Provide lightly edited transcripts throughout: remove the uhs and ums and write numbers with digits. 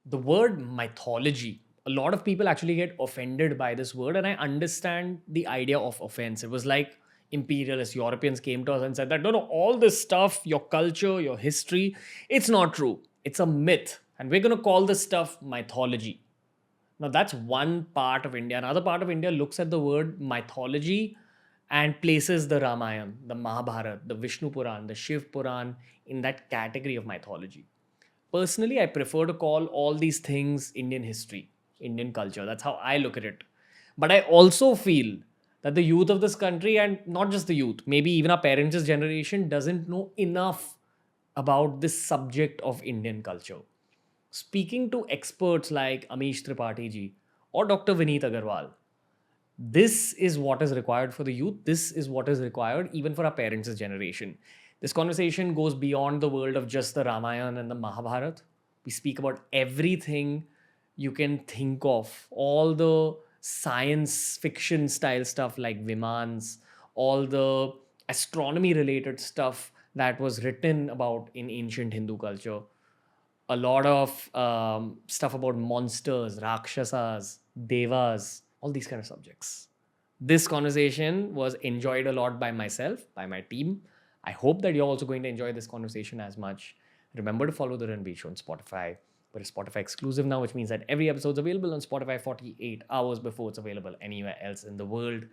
The word mythology, a lot of people actually get offended by this word, and I understand the idea of offense. It was like imperialist Europeans came to us and said that no, no, all this stuff, your culture, your history, it's not true. It's a myth. And we're going to call this stuff mythology. Now, that's one part of India. Another part of India looks at the word mythology and places the Ramayana, the Mahabharata, the Vishnu Puran, the Shiv Puran in that category of mythology. Personally, I prefer to call all these things Indian history, Indian culture. That's how I look at it. But I also feel that the youth of this country, and not just the youth, maybe even our parents' generation, doesn't know enough about this subject of Indian culture. Speaking to experts like Amish Tripathi ji or Dr. Vineet Aggarwal, this is what is required for the youth. This is what is required even for our parents' generation. This conversation goes beyond the world of just the Ramayana and the Mahabharata. We speak about everything you can think of, all the science fiction style stuff like Vimans, all the astronomy related stuff that was written about in ancient Hindu culture, a lot of stuff about monsters, rakshasas, devas, all these kind of subjects. This conversation was enjoyed a lot by myself, by my team. I hope that you're also going to enjoy this conversation as much. Remember to follow the Ranveer Show on Spotify. We're Spotify exclusive now, which means that every episode is available on Spotify 48 hours before it's available anywhere else in the world.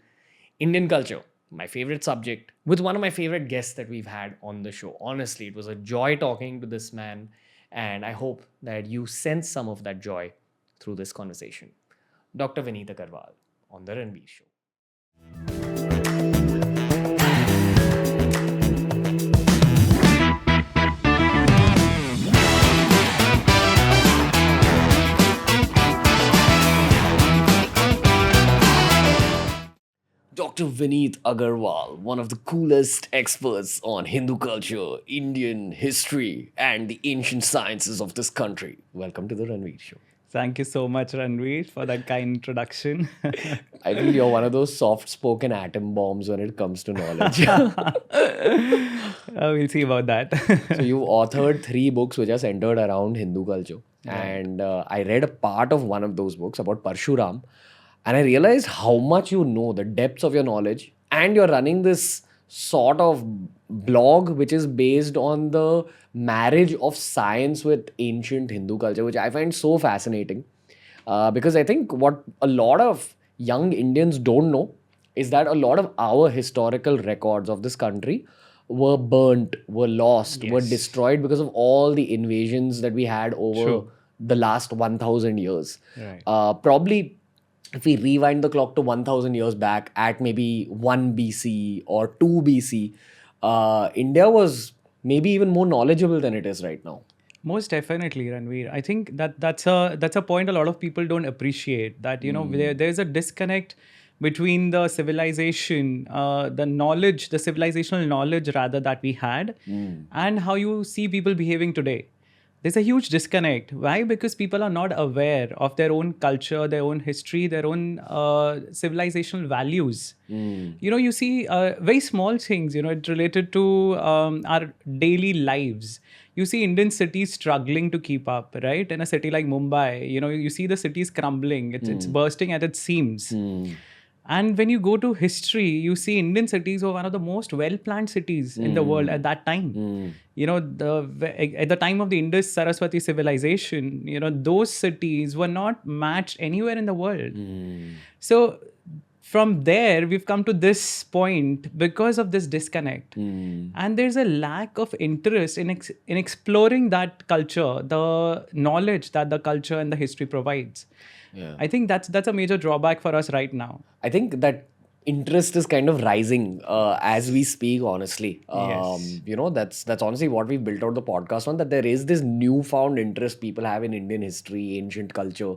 Indian culture, my favorite subject, with one of my favorite guests that we've had on the show. Honestly, it was a joy talking to this man, and I hope that you sense some of that joy through this conversation. Dr. Vineet Aggarwal on The Ranveer Show. Dr. Vineet Aggarwal, one of the coolest experts on Hindu culture, Indian history, and the ancient sciences of this country. Welcome to the Ranveer Show. Thank you so much, Ranveer, for that kind introduction. I feel you're one of those soft spoken atom bombs when it comes to knowledge. We'll see about that. So, you've authored 3 books which are centered around Hindu culture. And I read a part of one of those books about Parshuram, and I realized how much you know, the depths of your knowledge, and you're running this sort of blog which is based on the marriage of science with ancient Hindu culture, which I find so fascinating. Because I think what a lot of young Indians don't know is that a lot of our historical records of this country were burnt, were lost, were Yes. destroyed because of all the invasions that we had over True. the last 1000 years. Right. Probably if we rewind the clock to 1000 years back at maybe 1 BC or 2 BC, India was maybe even more knowledgeable than it is right now. Most definitely, Ranveer. I think that's a point a lot of people don't appreciate. That there's a disconnect between the civilization, the knowledge, the civilizational knowledge rather that we had, and how you see people behaving today. There's a huge disconnect. Why? Because people are not aware of their own culture, their own history, their own civilizational values. You see very small things, it related to our daily lives. You see Indian cities struggling to keep up, right? In a city like Mumbai, you see the cities crumbling. It's bursting at its seams. And when you go to history, you see Indian cities were one of the most well-planned cities in the world at that time. At the time of the Indus Saraswati civilization, those cities were not matched anywhere in the world. So from there, we've come to this point because of this disconnect. And there's a lack of interest in exploring that culture, the knowledge that the culture and the history provides. I think that's a major drawback for us right now. I think that interest is kind of rising as we speak, honestly. Yes. That's honestly what we've built out the podcast on, that there is this newfound interest people have in Indian history, ancient culture.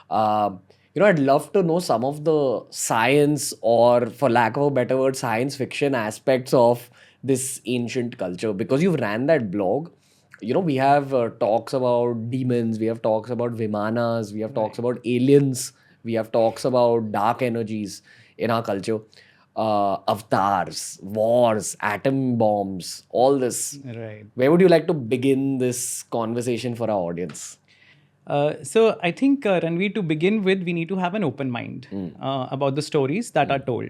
I'd love to know some of the science, or for lack of a better word, science fiction aspects of this ancient culture, because you've ran that blog. We have talks about demons, we have talks about Vimanas, we have talks about aliens, we have talks about dark energies in our culture, avatars, wars, atom bombs, all this. Right. Where would you like to begin this conversation for our audience? So I think, Ranveer, to begin with, we need to have an open mind about the stories that are told.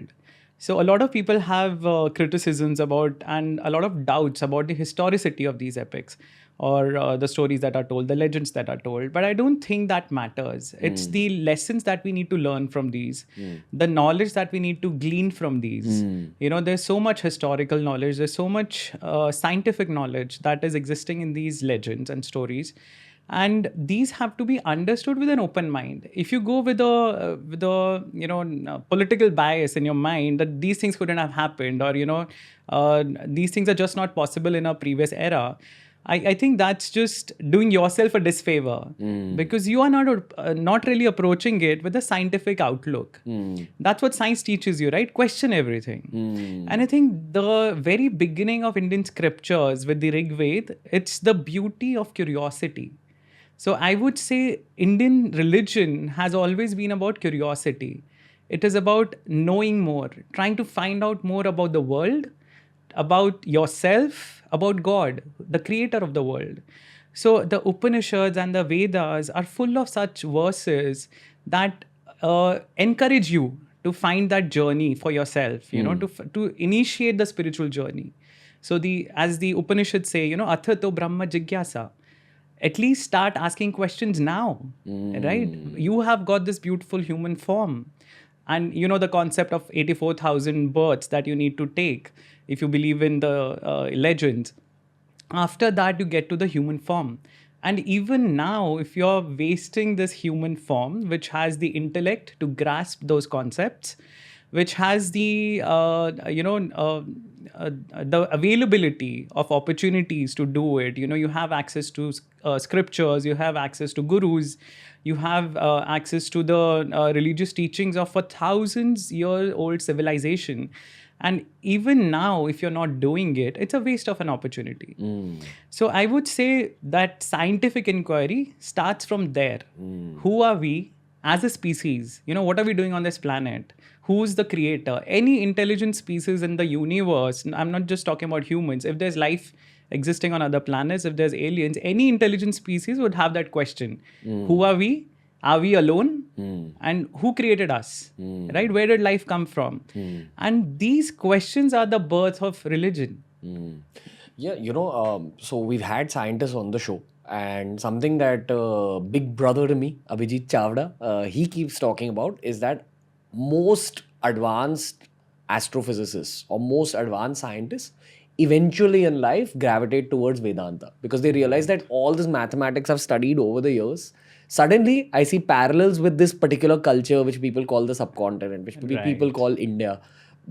So a lot of people have criticisms about and a lot of doubts about the historicity of these epics or the stories that are told, the legends that are told. But I don't think that matters. It's the lessons that we need to learn from these, the knowledge that we need to glean from these. There's so much historical knowledge, there's so much scientific knowledge that is existing in these legends and stories, and these have to be understood with an open mind. If you go with a political bias in your mind that these things couldn't have happened, or these things are just not possible in a previous era, I think that's just doing yourself a disfavor, because you are not really approaching it with a scientific outlook. That's what science teaches you, right? Question everything. And I think the very beginning of Indian scriptures with the Rig Veda, it's the beauty of curiosity. So I would say Indian religion has always been about curiosity. It is about knowing more, trying to find out more about the world, about yourself, about God, the creator of the world. So the Upanishads and the Vedas are full of such verses that encourage you to find that journey for yourself, to initiate the spiritual journey. So as the Upanishads say, Athato Brahma Jigyasa. At least start asking questions now, right? You have got this beautiful human form. And the concept of 84,000 births that you need to take if you believe in the legends. After that, you get to the human form. And even now, if you're wasting this human form, which has the intellect to grasp those concepts, which has the availability of opportunities to do it. You have access to scriptures, you have access to gurus, you have access to the religious teachings of a thousands-year-old civilization. And even now, if you're not doing it, it's a waste of an opportunity. So I would say that scientific inquiry starts from there. Who are we as a species? What are we doing on this planet? Who's the creator? Any intelligent species in the universe, I'm not just talking about humans, if there's life existing on other planets, if there's aliens, any intelligent species would have that question. Who are we? Are we alone? And who created us? Right? Where did life come from? And these questions are the birth of religion. Yeah, so we've had scientists on the show, and something that big brother to me, Abhijit Chavda, he keeps talking about is that most advanced astrophysicists or most advanced scientists eventually in life gravitate towards Vedanta, because they realize that all this mathematics I've studied over the years, suddenly I see parallels with this particular culture which people call the subcontinent, which people call India.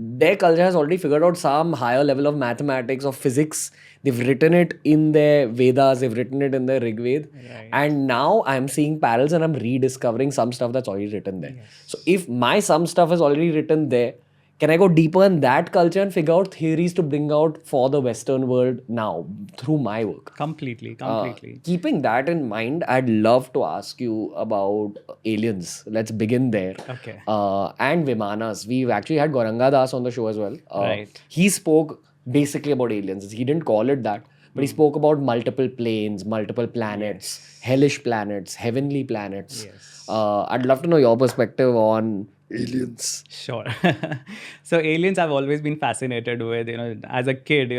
Their culture has already figured out some higher level of mathematics or physics. They've written it in their Vedas, they've written it in their Rig Veda. And now I'm seeing parallels and I'm rediscovering some stuff that's already written there. So if my some stuff is already written there, can I go deeper in that culture and figure out theories to bring out for the Western world now through my work? Completely. Keeping that in mind, I'd love to ask you about aliens. Let's begin there. Okay. And Vimanas. We've actually had Gauranga Das on the show as well. Right. He spoke basically about aliens. He didn't call it that, but he spoke about multiple planes, multiple planets, hellish planets, heavenly planets. I'd love to know your perspective on aliens. Sure. So aliens I've always been fascinated with. As a kid,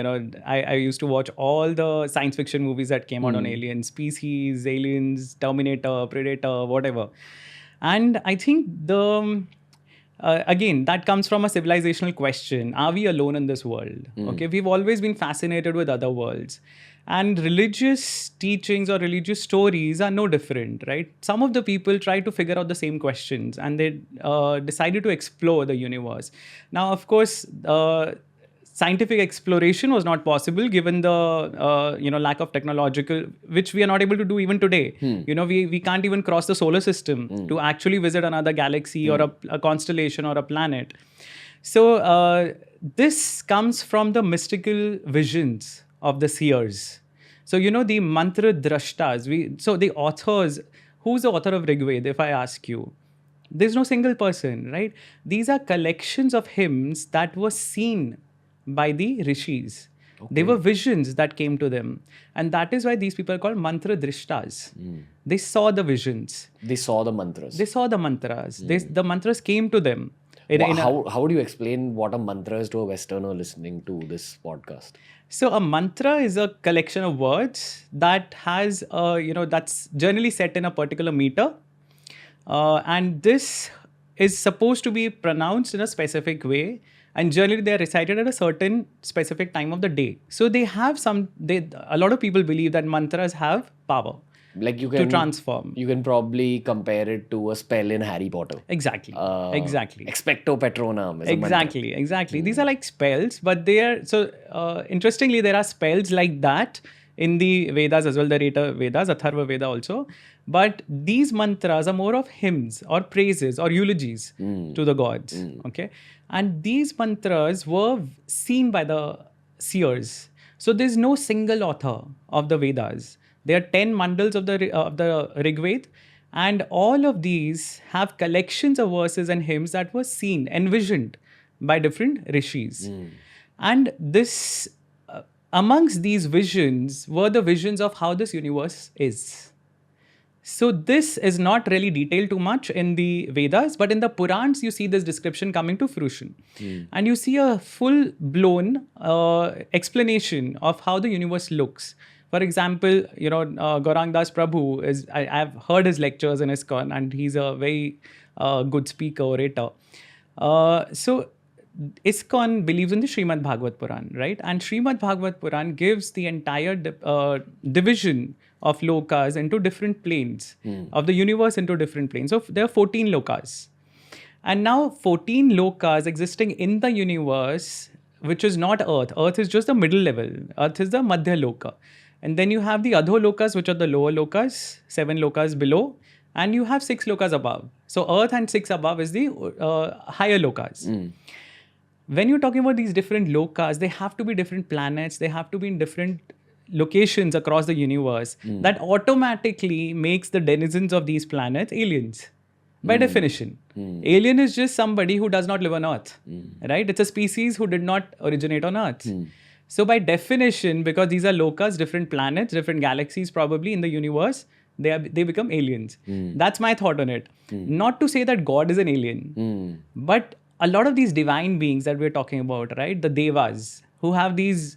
I used to watch all the science fiction movies that came out on aliens, Species, Aliens, Terminator, Predator, whatever. And I think again, that comes from a civilizational question. Are we alone in this world? Okay, we've always been fascinated with other worlds. And religious teachings or religious stories are no different, right? Some of the people try to figure out the same questions and they decided to explore the universe. Now, of course, scientific exploration was not possible given the lack of technological, which we are not able to do even today. We can't even cross the solar system to actually visit another galaxy or a constellation or a planet. So this comes from the mystical visions of the seers. So, the mantra drashtas, so the authors, who's the author of Rig Veda, if I ask you? There's no single person, right? These are collections of hymns that were seen by the rishis. They were visions that came to them. And that is why these people are called mantra drishtas. They saw the visions. They saw the mantras. They saw the mantras. The mantras came to them. How do you explain what a mantra is to a Westerner listening to this podcast? So a mantra is a collection of words that has, that's generally set in a particular meter. And this is supposed to be pronounced in a specific way. And generally they are recited at a certain specific time of the day. So they have a lot of people believe that mantras have power. Like you can to transform. You can probably compare it to a spell in Harry Potter. Exactly. Exactly. Expecto Patronum is a mantra. Exactly. These are like spells, but they are interestingly, there are spells like that in the Vedas as well, the Reta Vedas, Atharva Veda also. But these mantras are more of hymns or praises or eulogies to the gods. Okay. And these mantras were seen by the seers. So there's no single author of the Vedas. There are 10 mandals of the Rig Veda, and all of these have collections of verses and hymns that were seen, envisioned by different rishis. And this, amongst these visions, were the visions of how this universe is. So this is not really detailed too much in the Vedas, but in the Purans, you see this description coming to fruition. And you see a full-blown explanation of how the universe looks. For example, Gaurang Das Prabhu I've heard his lectures in ISKCON, and he's a very good speaker, orator. So ISKCON believes in the Srimad Bhagavad Puran, right? And Srimad Bhagavad Puran gives the entire division of lokas into different planes, of the universe into different planes. So there are 14 lokas. And now 14 lokas existing in the universe, which is not Earth. Earth is just the middle level. Earth is the Madhya Loka. And then you have the Adho Lokas, which are the lower lokas, 7 lokas below, and you have 6 lokas above. So Earth and 6 above is the higher lokas. When you're talking about these different lokas, they have to be different planets, they have to be in different locations across the universe. That automatically makes the denizens of these planets aliens. By definition. Alien is just somebody who does not live on Earth, right? It's a species who did not originate on Earth. So by definition, because these are lokas, different planets, different galaxies probably in the universe, they become aliens. That's my thought on it. Not to say that God is an alien, but a lot of these divine beings that we're talking about, right? The Devas, who have these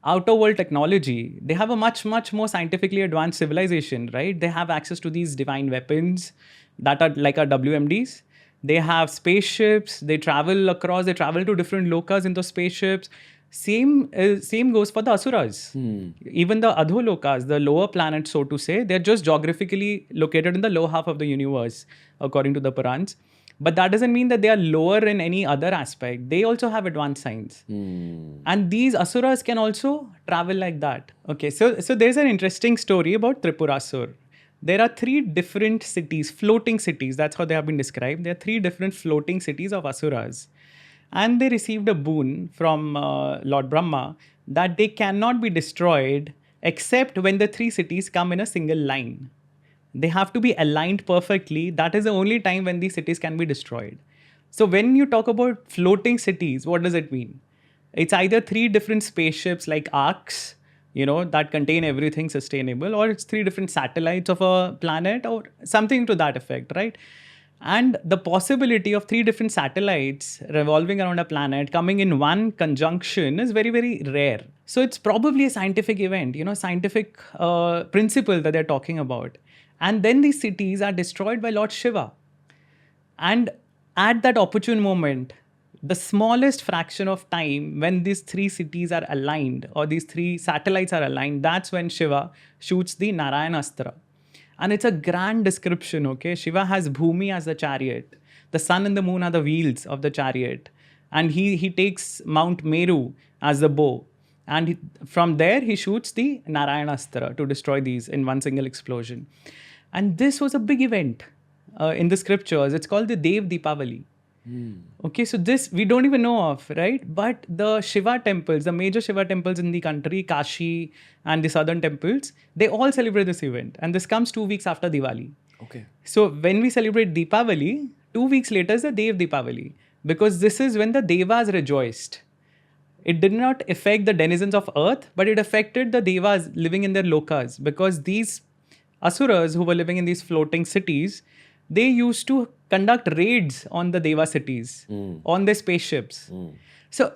outer world technology, they have a much, much more scientifically advanced civilization, right? They have access to these divine weapons that are like our WMDs. They have spaceships, they travel to different lokas in those spaceships. Same goes for the Asuras. Even the Adho Lokas, the lower planets, so to say, they're just geographically located in the lower half of the universe, according to the Purans. But that doesn't mean that they are lower in any other aspect. They also have advanced science. And these Asuras can also travel like that. Okay, so there's an interesting story about Tripurasur. There are 3 different cities, floating cities, that's how they have been described. There are 3 different floating cities of Asuras. And they received a boon from Lord Brahma that they cannot be destroyed except when the 3 cities come in a single line. They have to be aligned perfectly. That is the only time when these cities can be destroyed. So when you talk about floating cities, what does it mean? It's either 3 different spaceships like arcs, that contain everything sustainable, or it's 3 different satellites of a planet or something to that effect, right? And the possibility of 3 different satellites revolving around a planet coming in one conjunction is very, very rare. So it's probably a scientific event, scientific principle that they're talking about. And then these cities are destroyed by Lord Shiva. And at that opportune moment, the smallest fraction of time when these 3 cities are aligned or these 3 satellites are aligned, that's when Shiva shoots the Narayana Astra. And it's a grand description, okay? Shiva has Bhumi as the chariot. The sun and the moon are the wheels of the chariot. And he takes Mount Meru as the bow. And from there, he shoots the Narayana Astra to destroy these in one single explosion. And this was a big event in the scriptures. It's called the Dev Deepavali. Okay, so this we don't even know of, right? But the Shiva temples, the major Shiva temples in the country, Kashi and the southern temples, they all celebrate this event. And this comes 2 weeks after Diwali. Okay. So when we celebrate Deepavali, 2 weeks later is the Dev Deepavali. Because this is when the Devas rejoiced. it did not affect the denizens of earth, but it affected the devas living in their lokas, because these asuras who were living in these floating cities, they used to conduct raids on the deva cities on their spaceships. So,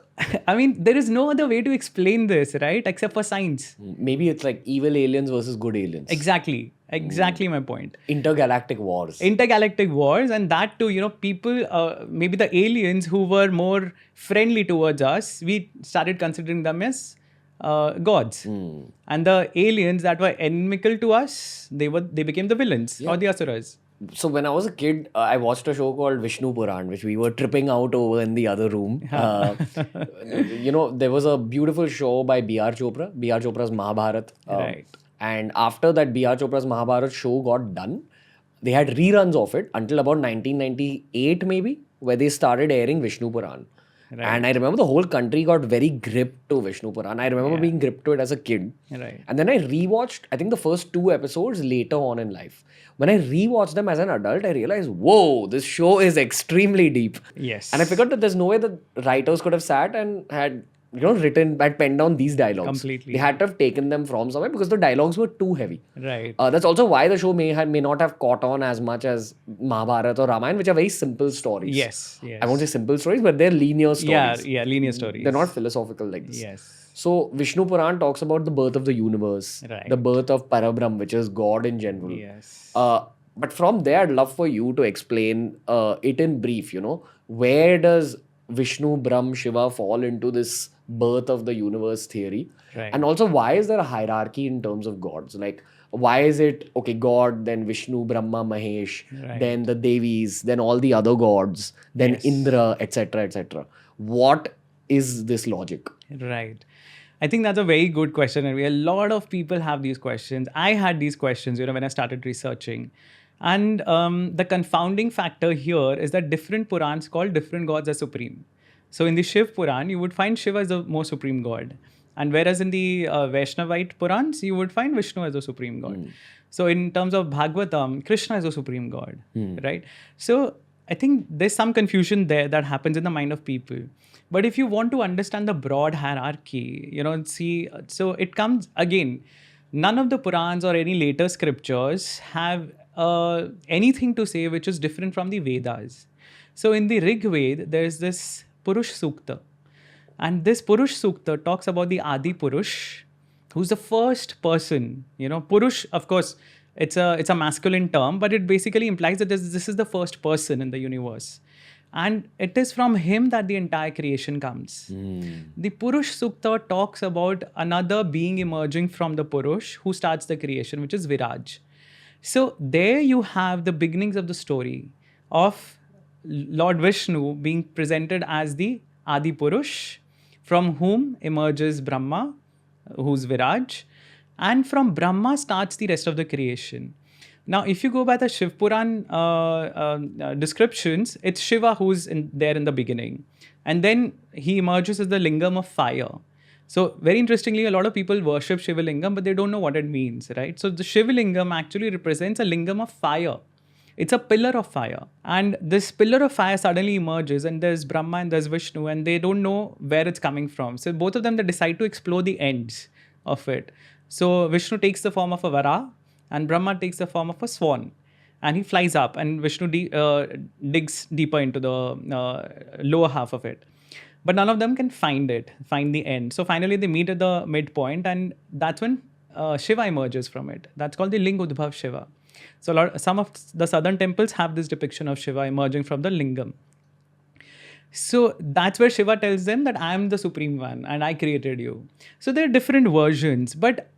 I mean, there is no other way to explain this, right? Except for science. Maybe it's like evil aliens versus good aliens. Exactly. Exactly my point. Intergalactic wars. Intergalactic wars, and that too, people, maybe the aliens who were more friendly towards us, we started considering them as gods. And the aliens that were inimical to us, they became the villains or the asuras. So when I was a kid, I watched a show called Vishnu Puran, which we were tripping out over in the other room. There was a beautiful show by B.R. Chopra, B.R. Chopra's Mahabharata. Right. And after that B.R. Chopra's Mahabharata show got done, they had reruns of it until about 1998 maybe, where they started airing Vishnu Puran. Right. And I remember the whole country got very gripped to Vishnu Puran. I remember being gripped to it as a kid. Right. And then I rewatched, I think, the first 2 episodes later on in life. When I rewatched them as an adult, I realized, whoa, this show is extremely deep. Yes. And I figured that there's no way that writers could have sat and had penned down these dialogues. Completely. They had to have taken them from somewhere because the dialogues were too heavy. Right. That's also why the show may not have caught on as much as Mahabharata or Ramayana, which are very simple stories. Yes. I won't say simple stories, but they're linear stories. Yeah, linear stories. They're not philosophical like this. Yes. So Vishnu Puran talks about the birth of the universe, Right. the birth of Parabrahm, which is God in general. Yes. But from there, I'd love for you to explain it in brief. Where does Vishnu, Brahm, Shiva fall into this birth of the universe theory? Right. And also, why is there a hierarchy in terms of gods? Like, why is it, okay, God, then Vishnu, Brahma, Mahesh, Right. then the Devis, then all the other gods, then Yes. Indra, etc., etc. What is this logic? Right. I think that's a very good question. And a lot of people have these questions. I had these questions, when I started researching. And the confounding factor here is that different Purans call different gods as supreme. So in the Shiv Puran, you would find Shiva as the most supreme god. And whereas in the Vaishnavite Purans, you would find Vishnu as the supreme god. So in terms of Bhagavatam, Krishna is the supreme god, right? So I think there's some confusion there that happens in the mind of people. But if you want to understand the broad hierarchy, so it comes again, none of the Purans or any later scriptures have anything to say which is different from the Vedas. So in the Rig Veda, there's this Purush Sukta. And this Purush Sukta talks about the Adi Purush, who's the first person. Purush, of course, it's a masculine term, but it basically implies that this is the first person in the universe. And it is from him that the entire creation comes. The Purush Sukta talks about another being emerging from the Purush who starts the creation, which is Viraj. So there you have the beginnings of the story of Lord Vishnu being presented as the Adi Purush, from whom emerges Brahma, who's Viraj, and from Brahma starts the rest of the creation. Now, if you go by the Shiv Puran descriptions, it's Shiva who's there in the beginning. And then he emerges as the lingam of fire. So very interestingly, a lot of people worship Shiva Lingam, but they don't know what it means, right? So the Shiva Lingam actually represents a lingam of fire. It's a pillar of fire. And this pillar of fire suddenly emerges, and there's Brahma and there's Vishnu, and they don't know where it's coming from. So both of them, they decide to explore the ends of it. So Vishnu takes the form of a Vara, and Brahma takes the form of a swan. And he flies up, and Vishnu digs deeper into the lower half of it. But none of them can find the end. So finally they meet at the midpoint, and that's when Shiva emerges from it. That's called the Lingudbhav Shiva. So some of the southern temples have this depiction of Shiva emerging from the lingam. So that's where Shiva tells them that I am the supreme one and I created you. So there are different versions. But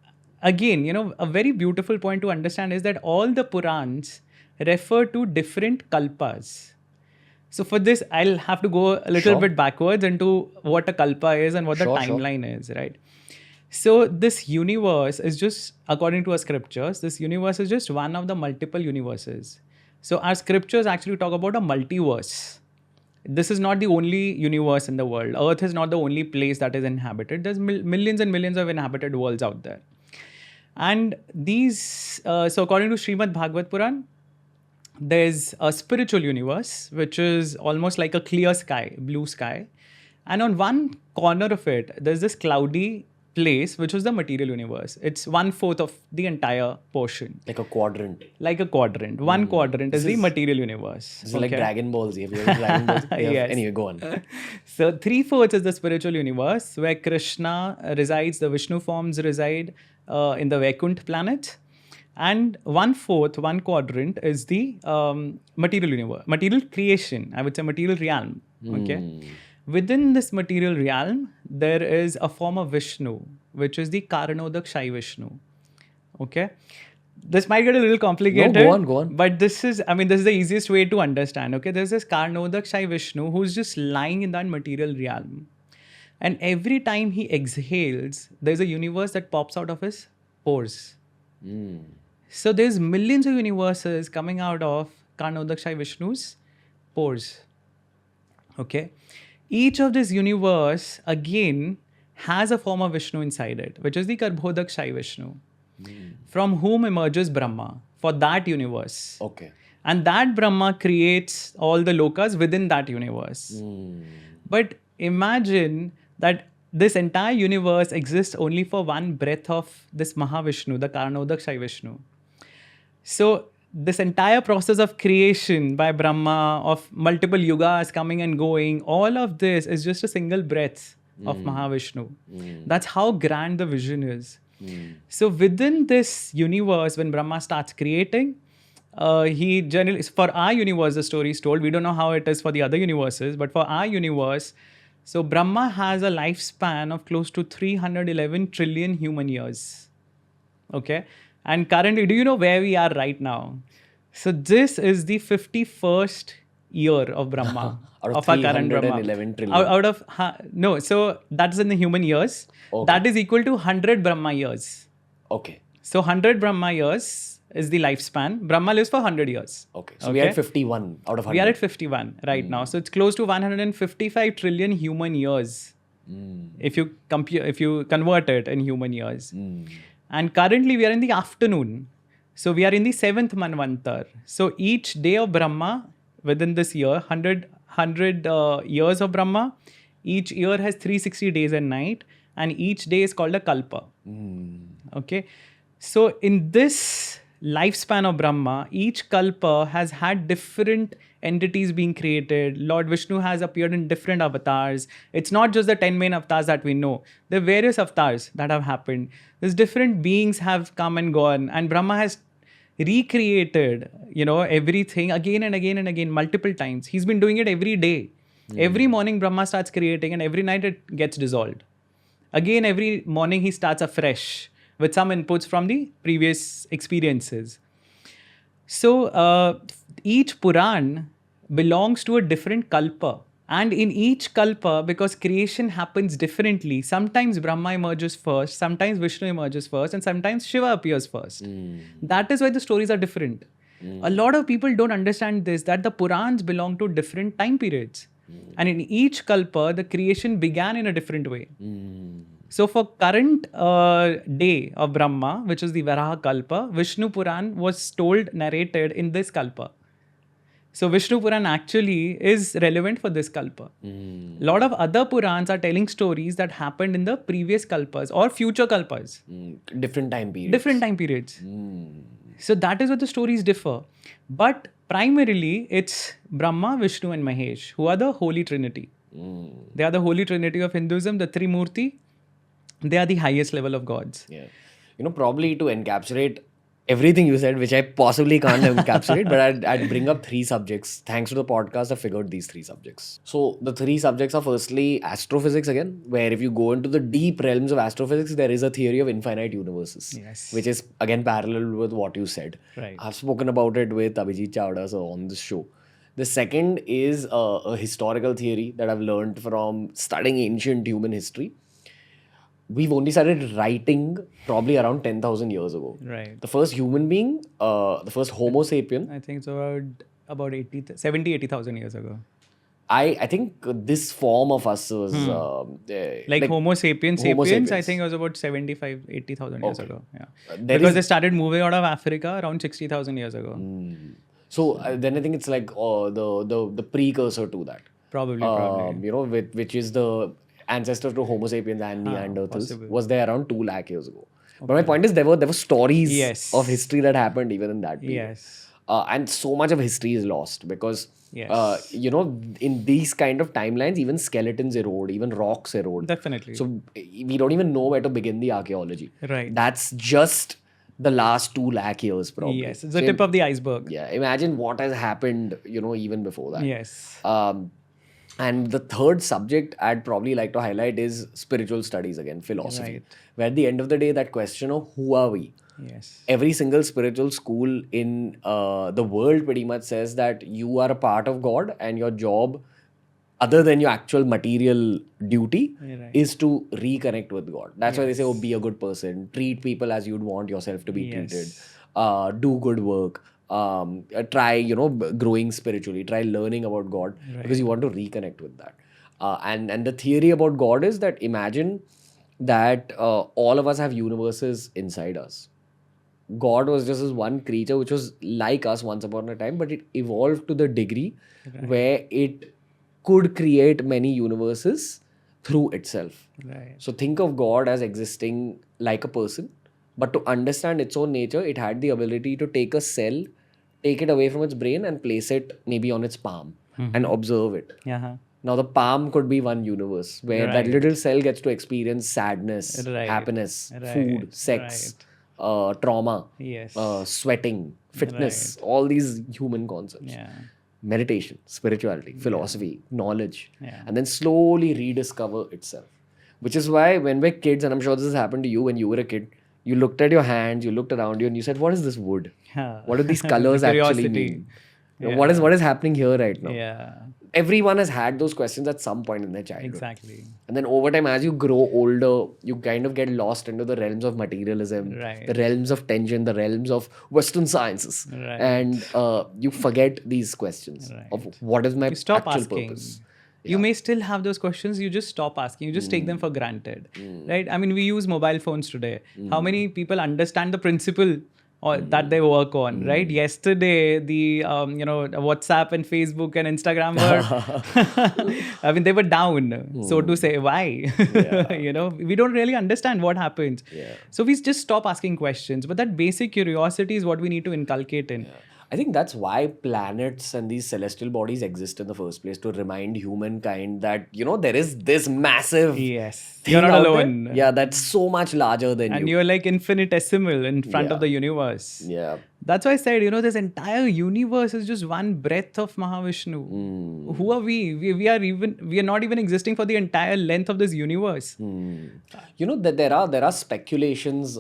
again, a very beautiful point to understand is that all the Purans refer to different kalpas. So for this, I'll have to go a little bit backwards into what a kalpa is and what the timeline is, right? So this universe is just, according to our scriptures, this universe is just one of the multiple universes. So our scriptures actually talk about a multiverse. This is not the only universe in the world. Earth is not the only place that is inhabited. There's millions and millions of inhabited worlds out there. And these, so according to Srimad Bhagavad Puran, there's a spiritual universe, which is almost like a clear sky, blue sky. And on one corner of it, there's this cloudy place, which was the material universe. It's 1/4 of the entire portion. Like a quadrant. Like a quadrant. One quadrant is the material universe. This is like Dragon Ball Z. Have you heard of Dragon Ball Z? Yes. Anyway, go on. So 3/4 is the spiritual universe, where Krishna resides, the Vishnu forms reside in the Vaikunt planet. And 1/4, one quadrant is the material universe, material creation, I would say material realm. Okay. Within this material realm, there is a form of Vishnu, which is the Karanodak Shai Vishnu. Okay. This might get a little complicated. No, go on. But this is the easiest way to understand. Okay. There's this Karanodak Shai Vishnu who's just lying in that material realm. And every time he exhales, there's a universe that pops out of his pores. So there's millions of universes coming out of Karanodak Shai Vishnu's pores. Okay. Each of this universe, again, has a form of Vishnu inside it, which is the Garbhodak Shai Vishnu, from whom emerges Brahma for that universe. Okay. And that Brahma creates all the lokas within that universe. But imagine that this entire universe exists only for one breath of this Mahavishnu, the Karanodak Shai Vishnu. So this entire process of creation by Brahma, of multiple yugas coming and going, all of this is just a single breath of Mahavishnu. That's how grand the vision is. So within this universe, when Brahma starts creating, he generally, for our universe, the story is told. We don't know how it is for the other universes, but for our universe, so Brahma has a lifespan of close to 311 trillion human years. Okay. And currently, do you know where we are right now? So this is the 51st year of Brahma. Out of our current Brahma. 311 trillion. No, so that's in the human years. Okay. That is equal to 100 Brahma years. Okay. So 100 Brahma years is the lifespan. Brahma lives for 100 years. Okay. So we are at 51 out of 100. We are at 51 right now. So it's close to 155 trillion human years. If you convert it in human years. And currently we are in the afternoon. So we are in the 7th Manvantar. So each day of Brahma within this year, 100 years of Brahma, each year has 360 days and night, and each day is called a kalpa. Okay. So in this lifespan of Brahma, each kalpa has had different entities being created. Lord Vishnu has appeared in different avatars. It's not just the 10 main avatars that we know. There are various avatars that have happened. There's different beings have come and gone, and Brahma has recreated, everything again and again and again, multiple times. He's been doing it every day. Every morning Brahma starts creating, and every night it gets dissolved. Again, every morning he starts afresh with some inputs from the previous experiences. So each Puran belongs to a different kalpa. And in each kalpa, because creation happens differently, sometimes Brahma emerges first, sometimes Vishnu emerges first, and sometimes Shiva appears first. That is why the stories are different. A lot of people don't understand this, that the Purans belong to different time periods. And in each kalpa, the creation began in a different way. So for current day of Brahma, which is the Varaha Kalpa, Vishnu Puran was narrated in this kalpa. So Vishnu Puran actually is relevant for this kalpa. A lot of other Purans are telling stories that happened in the previous kalpas or future kalpas. Different time periods. So that is where the stories differ. But primarily, it's Brahma, Vishnu and Mahesh, who are the Holy Trinity. They are the Holy Trinity of Hinduism, the Trimurti. They are the highest level of gods. Yeah. Probably to encapsulate everything you said, which I possibly can't encapsulate, but I'd bring up 3 subjects. Thanks to the podcast, I figured these 3 subjects. So the 3 subjects are firstly astrophysics again, where if you go into the deep realms of astrophysics, there is a theory of infinite universes, which is again parallel with what you said. Right. I've spoken about it with Abhijit Chawda on this show. The second is a historical theory that I've learned from studying ancient human history. We've only started writing probably around 10,000 years ago. Right. The first human being, the first Homo sapien. I think it's about 80,000 years ago. I think this form of us was... like Homo sapiens, I think it was about 80,000 years ago. Yeah. Because they started moving out of Africa around 60,000 years ago. So then I think it's like the precursor to that. Probably. You know, which is the ancestor to Homo sapiens and Neanderthals, possible. was there around 2 lakh years ago. But my point is, there were stories Yes. of history that happened even in that period. Yes. And so much of history is lost because, Yes. you know, in these kind of timelines, even skeletons erode, even rocks erode. Definitely. So we don't even know where to begin the archaeology. Right. That's just the last 2 lakh years, probably. Yes, it's the tip of the iceberg. Yeah, imagine what has happened, you know, even before that. Yes. And the third subject I'd probably like to highlight is spiritual studies again, philosophy. Right. Where at the end of the day, that question of who are we? Yes. Every single spiritual school in the world pretty much says that you are a part of God, and your job, other than your actual material duty, Right. is to reconnect with God. That's why they say, oh, Yes. be a good person, treat people as you'd want yourself to be Yes. treated, do good work, try, you know, growing spiritually, try learning about God, because you want to reconnect with that. And the theory about God is that imagine that all of us have universes inside us. God was just this one creature which was like us once upon a time, but it evolved to the degree where it could create many universes through itself. Right. So think of God as existing like a person, but to understand its own nature, it had the ability to take a cell, take it away from its brain, and place it maybe on its palm and observe it. Yeah. Now, the palm could be one universe where that Right. little cell gets to experience sadness, Right. happiness, Right. food, sex, trauma, Yes. sweating, fitness, all these human concepts. Yeah. Meditation, spirituality, philosophy, knowledge, Yeah. and then slowly rediscover itself. Which is why when we're kids, and I'm sure this has happened to you when you were a kid, you looked at your hands, you looked around you, and you said, "What is this wood? Yeah. What do these colors The actually curiosity. mean? What is happening here right now?" Yeah. Everyone has had those questions at some point in their childhood. Exactly. And then over time, as you grow older, you kind of get lost into the realms of materialism, Right. the realms of tension, the realms of Western sciences. Right. And you forget these questions of what is my You stop actual asking. purpose. You may still have those questions, you just stop asking, you just take them for granted. Right? I mean, we use mobile phones today. How many people understand the principle or that they work on, right? Yesterday, the WhatsApp and Facebook and Instagram were, I mean, they were down, so to say. Why? We don't really understand what happens. So we just stop asking questions. But that basic curiosity is what we need to inculcate in. I think that's why planets and these celestial bodies exist in the first place, to remind humankind that, there is this massive Yes. thing You're not out there. alone. Yeah, that's so much larger than And you. you're like infinitesimal in front of the universe. Yeah. That's why I said, this entire universe is just one breath of Mahavishnu. Who are we? We are not even existing for the entire length of this universe. That there are speculations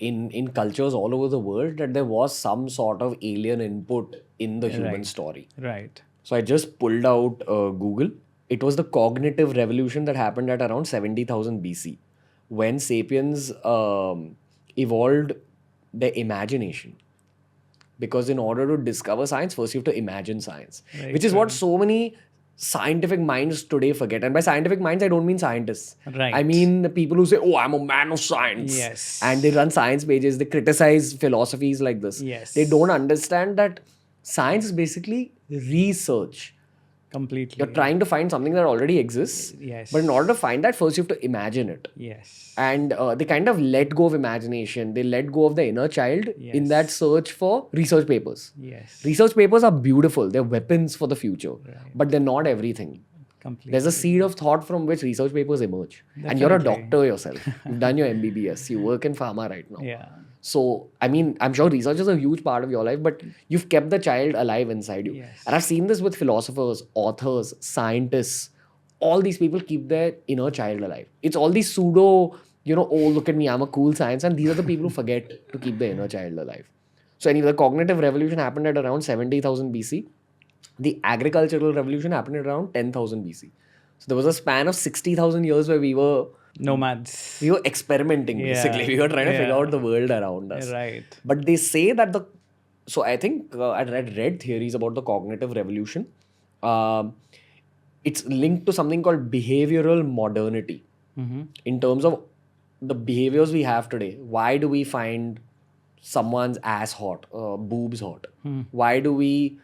in cultures all over the world that there was some sort of alien input in the human story. Right. So I just pulled out Google. It was the cognitive revolution that happened at around 70,000 BC, when sapiens evolved their imagination. Because in order to discover science, first you have to imagine science, which is what so many scientific minds today forget. And by scientific minds, I don't mean scientists. Right. I mean the people who say, "Oh, I'm a man of science." Yes. And they run science pages. They criticize philosophies like this. Yes. They don't understand that science is basically research. Completely. You're trying to find something that already exists. Yes. But in order to find that, first you have to imagine it. Yes. And they kind of let go of imagination. They let go of the inner child in that search for research papers. Yes. Research papers are beautiful. They're weapons for the future. But they're not everything. Completely. There's a seed of thought from which research papers emerge. And you're a doctor yourself. You've done your MBBS. You work in pharma right now. Yeah. So, I mean, I'm sure research is a huge part of your life, but you've kept the child alive inside you. Yes. And I've seen this with philosophers, authors, scientists. All these people keep their inner child alive. It's all these pseudo, oh, look at me, I'm a cool science. And these are the people who forget to keep their inner child alive. So anyway, the cognitive revolution happened at around 70,000 BC. The agricultural revolution happened at around 10,000 BC. So there was a span of 60,000 years where we were nomads. We were experimenting, basically. We were trying to figure out the world around us. Right. But they say that So I think I read theories about the cognitive revolution. It's linked to something called behavioral modernity. In terms of the behaviors we have today. Why do we find someone's ass hot, boobs hot? Why do we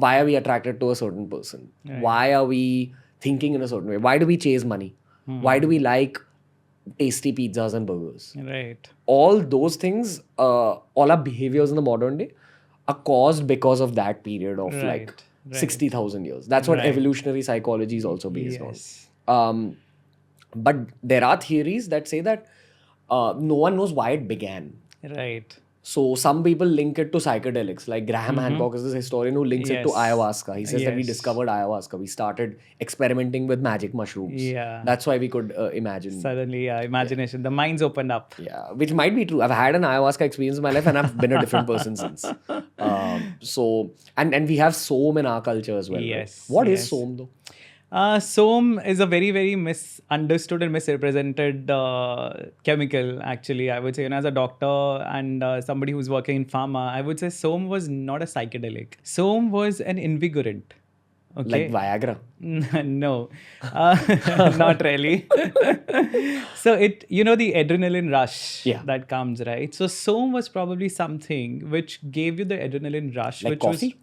why are we attracted to a certain person? Why are we thinking in a certain way? Why do we chase money? Why do we like tasty pizzas and burgers? Right. All those things, all our behaviors in the modern day are caused because of that period of like Right. 60,000 years. That's what Right. evolutionary psychology is also based Yes. on. But there are theories that say that no one knows why it began. Right. So some people link it to psychedelics. Like Graham Hancock is this historian who links it to Yes. ayahuasca. He says that we Yes. discovered ayahuasca. We started experimenting with magic mushrooms. Yeah. That's why we could imagine. Suddenly, imagination, the minds opened up. Yeah, which might be true. I've had an ayahuasca experience in my life and I've been a different person since. So, and we have Som in our culture as well. Right? Yes, What is yes. Som though? Som is a very, very misunderstood and misrepresented chemical, actually. I would say, as a doctor and somebody who's working in pharma, I would say Som was not a psychedelic. Som was an invigorant. Okay. Like Viagra. No, not really. So the adrenaline rush that comes, right? So Som was probably something which gave you the adrenaline rush, Like which coffee?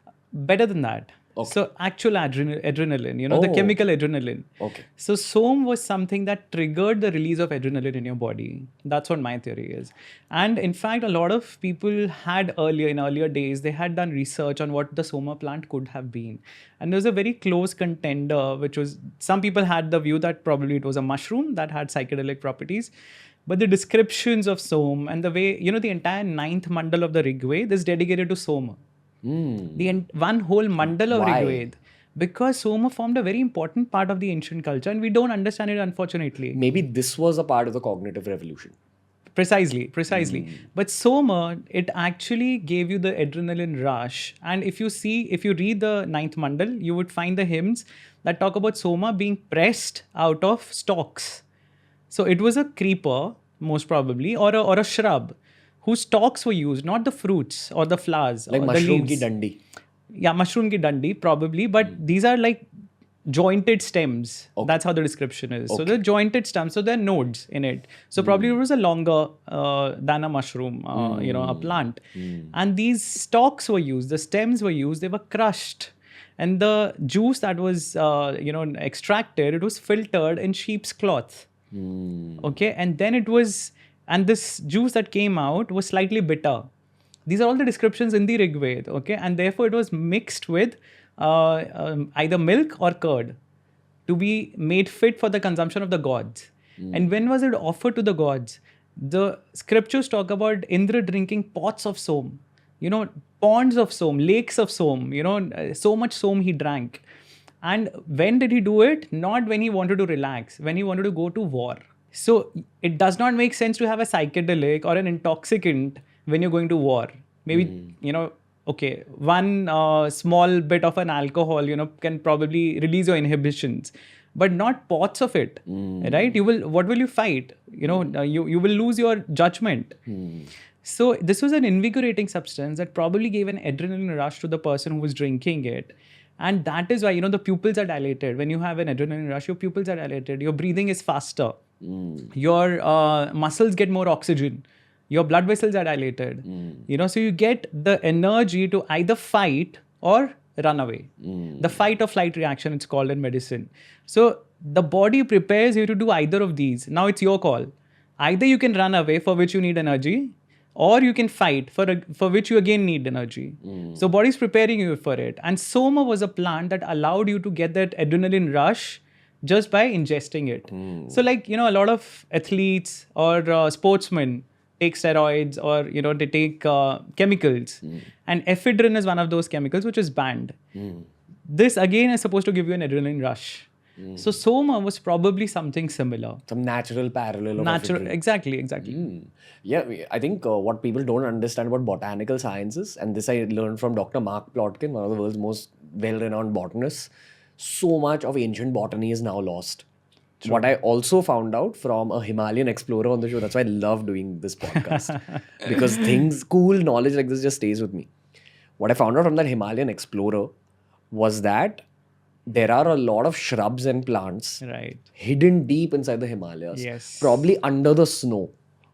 was better than that. Okay. So actual adrenaline, the chemical adrenaline. Okay. So Som was something that triggered the release of adrenaline in your body. That's what my theory is. And in fact, a lot of people had in earlier days, they had done research on what the Soma plant could have been. And there was a very close contender, which was, some people had the view that probably it was a mushroom that had psychedelic properties. But the descriptions of Som and the way, the entire 9th mandal of the Rig Veda is dedicated to Soma. The one whole mandal of Why? Rig Veda, because Soma formed a very important part of the ancient culture and we don't understand it, unfortunately. Maybe this was a part of the cognitive revolution. Precisely. But Soma, it actually gave you the adrenaline rush. And if you read the 9th mandal, you would find the hymns that talk about Soma being pressed out of stalks. So it was a creeper, most probably, or a shrub, whose stalks were used, not the fruits or the flowers Like or mushroom the ki leaves. dandi. Yeah, mushroom ki dandi, probably. But these are like jointed stems. Okay. That's how the description is. So Okay. they're jointed stems. So there are nodes in it. So probably it was a longer than a mushroom, a plant. And these stalks were used. The stems were used. They were crushed. And the juice that was, extracted, it was filtered in sheep's cloth. Okay. And then and this juice that came out was slightly bitter. These are all the descriptions in the Rig Veda, okay? And therefore, it was mixed with either milk or curd to be made fit for the consumption of the gods. And when was it offered to the gods? The scriptures talk about Indra drinking pots of Som, ponds of Som, lakes of Som, so much Som he drank. And when did he do it? Not when he wanted to relax, when he wanted to go to war. So it does not make sense to have a psychedelic or an intoxicant when you're going to war. Maybe, one small bit of an alcohol, can probably release your inhibitions, but not pots of it, right? What will you fight? You will lose your judgment. So this was an invigorating substance that probably gave an adrenaline rush to the person who was drinking it. And that is why, the pupils are dilated. When you have an adrenaline rush, your pupils are dilated. Your breathing is faster. Your muscles get more oxygen. Your blood vessels are dilated. So you get the energy to either fight or run away. The fight or flight reaction, it's called in medicine. So the body prepares you to do either of these. Now it's your call. Either you can run away, for which you need energy, or you can fight, for which you again need energy. So body's preparing you for it. And Soma was a plant that allowed you to get that adrenaline rush just by ingesting it. So a lot of athletes or sportsmen take steroids or, they take chemicals. And ephedrine is one of those chemicals which is banned. This again is supposed to give you an adrenaline rush. So Soma was probably something similar. Some natural parallel of ephedrine. Exactly. Yeah, I think what people don't understand about botanical sciences, and this I learned from Dr. Mark Plotkin, one of the world's most well-renowned botanists, so much of ancient botany is now lost. True. What I also found out from a Himalayan explorer on the show, that's why I love doing this podcast, because cool knowledge like this just stays with me. What I found out from that Himalayan explorer was that there are a lot of shrubs and plants hidden deep inside the Himalayas, Yes. probably under the snow,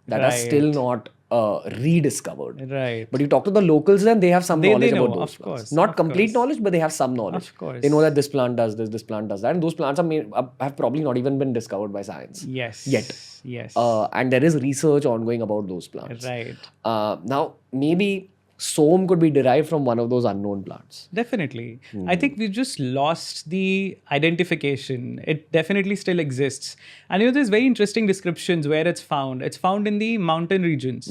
that are still not rediscovered. Right. But you talk to the locals, then they have some knowledge know, about those of plants. course, Not of complete course. knowledge, but they have some knowledge. Of course. They know that this plant does this plant does that, and those plants have probably not even been discovered by science Yes. yet. Yes. And there is research ongoing about those plants. Right. Now, maybe Som could be derived from one of those unknown plants. Definitely. I think we've just lost the identification. It definitely still exists. And there's very interesting descriptions where it's found. It's found in the mountain regions.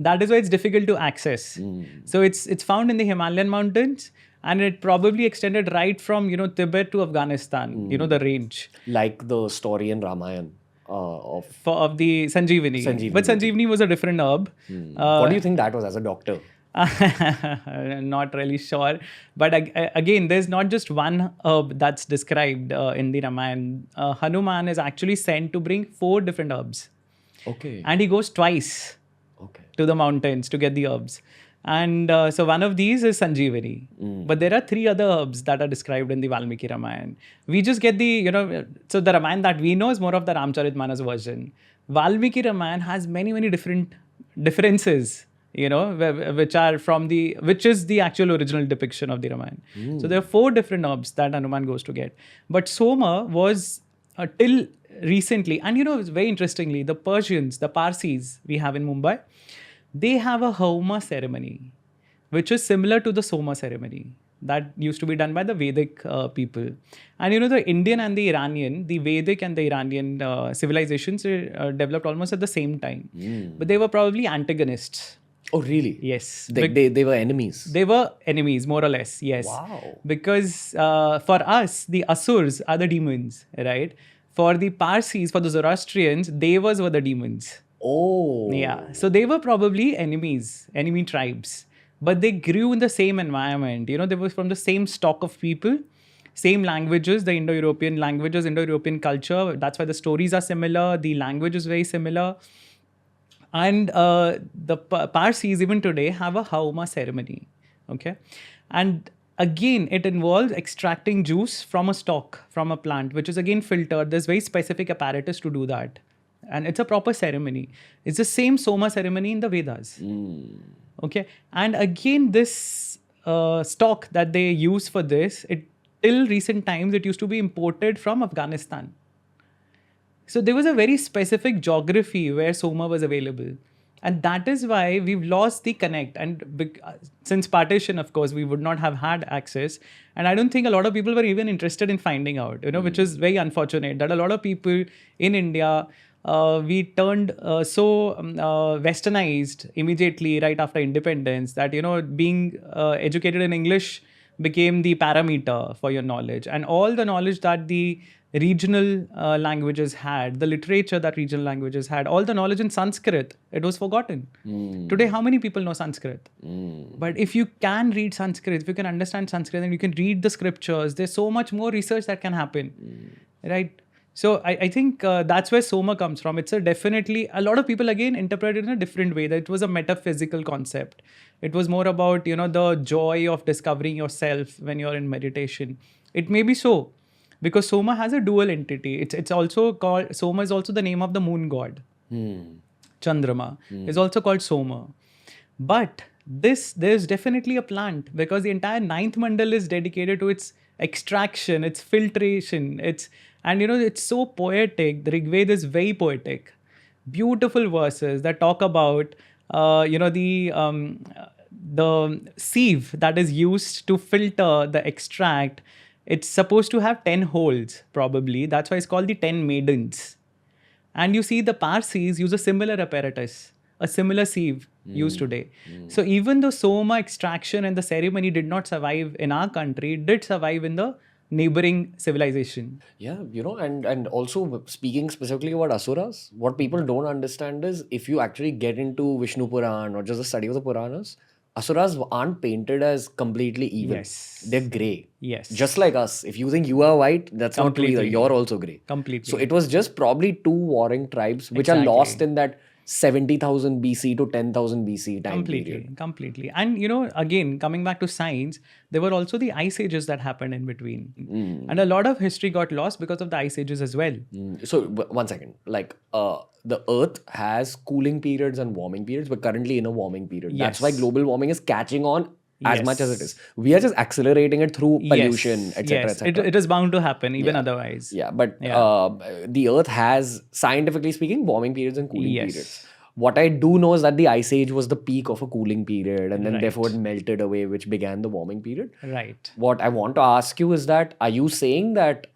That is why it's difficult to access. So it's found in the Himalayan mountains, and it probably extended right from Tibet to Afghanistan, the range. Like the story in Ramayana of the Sanjeevani. But Sanjeevani was a different herb. what do you think that was as a doctor? Not really sure, but again, there's not just one herb that's described in the Ramayana. Hanuman is actually sent to bring 4 different herbs, Okay. and he goes twice to the mountains to get the herbs. And so one of these is Sanjeevani, but there are 3 other herbs that are described in the Valmiki Ramayana. We just get the so the Ramayana that we know is more of the Ramcharitmanas version. Valmiki Ramayana has many different differences, which is the actual original depiction of the Ramayana. So there are 4 different herbs that Hanuman goes to get. But Soma was till recently, and it's very interestingly, the Persians, the Parsis we have in Mumbai, they have a Homa ceremony, which is similar to the Soma ceremony that used to be done by the Vedic people. And the Indian and the Iranian, the Vedic and the Iranian civilizations developed almost at the same time. But they were probably antagonists. Oh, really? Yes. They were enemies. They were enemies, more or less, yes. Wow. Because for us, the Asurs are the demons, right? For the Parsis, for the Zoroastrians, Devas were the demons. Oh. Yeah. So they were probably enemy tribes. But they grew in the same environment. They were from the same stock of people, same languages, the Indo-European languages, Indo-European culture. That's why the stories are similar. The language is very similar. And the Parsis even today have a Hauma ceremony, okay? And again, it involves extracting juice from a stalk, from a plant, which is again filtered. There's very specific apparatus to do that. And it's a proper ceremony. It's the same Soma ceremony in the Vedas, okay? And again, this stock that they use for this, till recent times, it used to be imported from Afghanistan. So there was a very specific geography where Soma was available. And that is why we've lost the connect. And since partition, of course, we would not have had access. And I don't think a lot of people were even interested in finding out, which is very unfortunate that a lot of people in India, we turned so westernized immediately right after independence that, being educated in English became the parameter for your knowledge. And all the knowledge that the regional languages had, the literature that regional languages had, all the knowledge in Sanskrit, it was forgotten. Today, how many people know Sanskrit? But if you can read Sanskrit, if you can understand Sanskrit, and you can read the scriptures, there's so much more research that can happen, right? So I think that's where Soma comes from. It's definitely, a lot of people again interpret it in a different way, that it was a metaphysical concept. It was more about, the joy of discovering yourself when you're in meditation. It may be so, because Soma has a dual entity. It's also called, Soma is also the name of the moon god. Chandrama is also called Soma. But there's definitely a plant, because the entire 9th mandal is dedicated to its extraction, its filtration, it's so poetic. The Rig Veda is very poetic. Beautiful verses that talk about, the sieve that is used to filter the extract. It's supposed to have 10 holes, probably. That's why it's called the 10 maidens. And you see the Parsis use a similar apparatus, a similar sieve used today. So even though Soma extraction and the ceremony did not survive in our country, it did survive in the neighboring civilization. Yeah, and also speaking specifically about Asuras, what people don't understand is if you actually get into Vishnu Puran or just the study of the Puranas, Asuras aren't painted as completely evil. Yes. They're grey. Yes. Just like us. If you think you are white, that's not true either. You're also grey. Completely. So it was just probably 2 warring tribes which are lost in that 70,000 BC to 10,000 BC time period. Completely. And again, coming back to science, there were also the ice ages that happened in between. And a lot of history got lost because of the ice ages as well. So, 1 second. Like, the Earth has cooling periods and warming periods. We're currently in a warming period. That's why global warming is catching on as much as it is. We are just accelerating it through pollution, etc. etc. It is bound to happen, even otherwise. Yeah, but the Earth has, scientifically speaking, warming periods and cooling periods. What I do know is that the Ice Age was the peak of a cooling period, and then therefore it melted away, which began the warming period. Right. What I want to ask you is that, are you saying that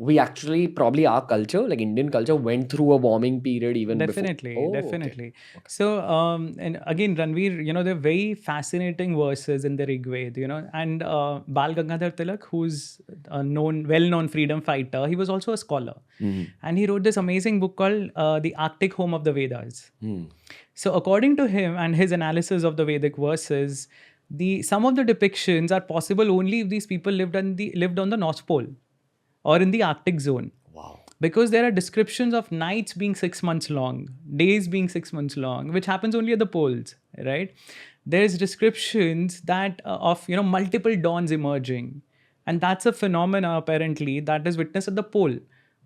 we actually, probably our culture, like Indian culture, went through a warming period even Definitely. before? Okay. So, and again, Ranveer, there are very fascinating verses in the Rig Veda, and Bal Gangadhar Tilak, who's a well-known freedom fighter, he was also a scholar. And he wrote this amazing book called The Arctic Home of the Vedas. So, according to him and his analysis of the Vedic verses, some of the depictions are possible only if these people lived on the North Pole or in the Arctic zone. Wow. Because there are descriptions of nights being 6 months long, days being 6 months long, which happens only at the poles, right? There's descriptions that of multiple dawns emerging, and that's a phenomena apparently that is witnessed at the pole.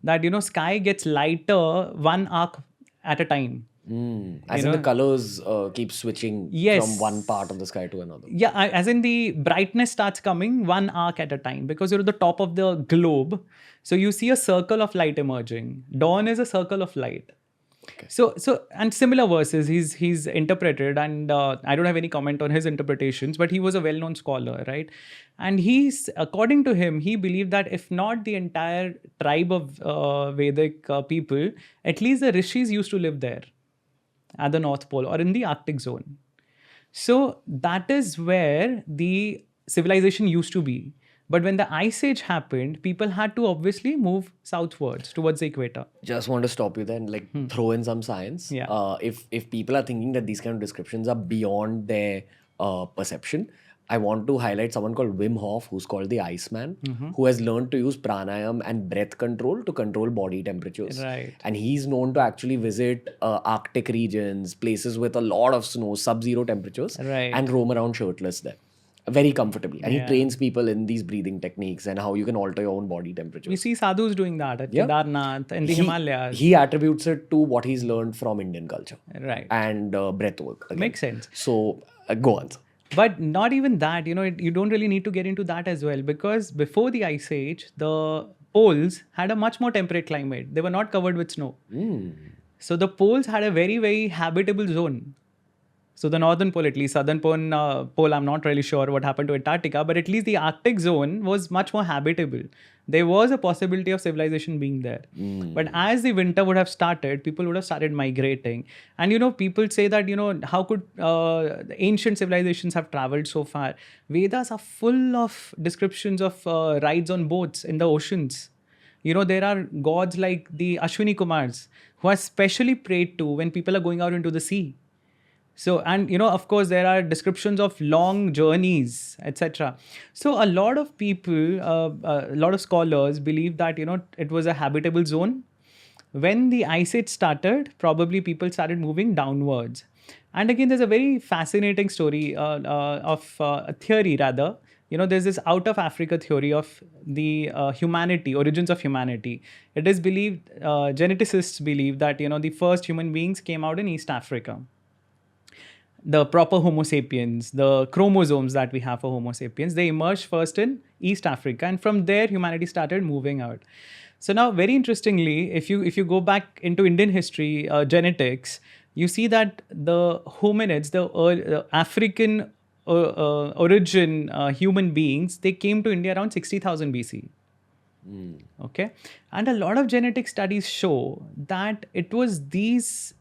That sky gets lighter one arc at a time. As in the colors keep switching from one part of the sky to another. Yeah, as in the brightness starts coming one arc at a time, because you're at the top of the globe. So you see a circle of light emerging. Dawn is a circle of light. Okay. So and similar verses he's interpreted, and I don't have any comment on his interpretations, but he was a well-known scholar, right? And according to him, he believed that if not the entire tribe of Vedic people, at least the rishis used to live there at the North Pole or in the Arctic zone. So that is where the civilization used to be. But when the Ice Age happened, people had to obviously move southwards towards the equator. Just want to stop you there and throw in some science. Yeah. If people are thinking that these kind of descriptions are beyond their perception, I want to highlight someone called Wim Hof, who's called the Iceman, who has learned to use pranayam and breath control to control body temperatures. Right. And he's known to actually visit Arctic regions, places with a lot of snow, sub-zero temperatures, and roam around shirtless there very comfortably. And he trains people in these breathing techniques and how you can alter your own body temperature. We see sadhus doing that at Kedarnath and the Himalayas. He attributes it to what he's learned from Indian culture. Right. And breath work. Again. Makes sense. So go on. But not even that, you don't really need to get into that as well, because before the Ice Age, the poles had a much more temperate climate. They were not covered with snow. So the poles had a very, very habitable zone. So the northern pole, at least, southern pole, I'm not really sure what happened to Antarctica, but at least the Arctic zone was much more habitable. There was a possibility of civilization being there. But as the winter would have started, people would have started migrating. And, people say that, how could the ancient civilizations have traveled so far? Vedas are full of descriptions of rides on boats in the oceans. There are gods like the Ashwini Kumars who are specially prayed to when people are going out into the sea. So, and of course, there are descriptions of long journeys, etc. So, a lot of people, a lot of scholars believe that, it was a habitable zone. When the Ice Age started, probably people started moving downwards. And again, there's a very fascinating story of a theory, rather. There's this out of Africa theory of the origins of humanity. It is believed, geneticists believe that, the first human beings came out in East Africa. The proper Homo sapiens, the chromosomes that we have for Homo sapiens, they emerged first in East Africa, and from there humanity started moving out. So now, very interestingly, if you go back into Indian history, genetics, you see that the hominids, the African origin human beings, they came to India around 60,000 BC. Okay, and a lot of genetic studies show that it was these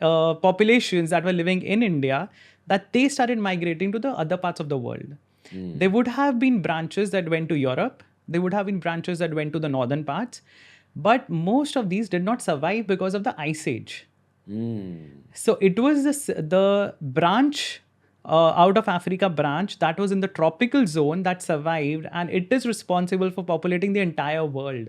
populations that were living in India that they started migrating to the other parts of the world. There would have been branches that went to Europe. There would have been branches that went to the northern parts. But most of these did not survive because of the Ice Age. So it was the branch, out of Africa branch, that was in the tropical zone that survived, and it is responsible for populating the entire world.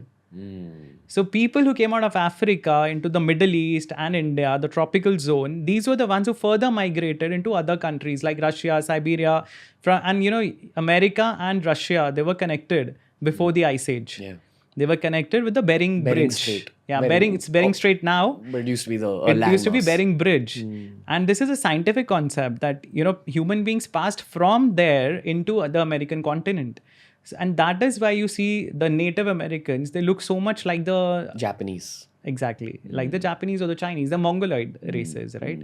So people who came out of Africa into the Middle East and India, the tropical zone, these were the ones who further migrated into other countries like Russia, Siberia, and America and Russia, they were connected before the Ice Age. Yeah. They were connected with the Bering Bridge. Strait. Yeah, it's Bering Strait now. But it used to be the It used to be Bering Bridge. And this is a scientific concept that, human beings passed from there into the American continent. And that is why you see the Native Americans, they look so much like the Japanese. Exactly. Like the Japanese or the Chinese, the Mongoloid races, right?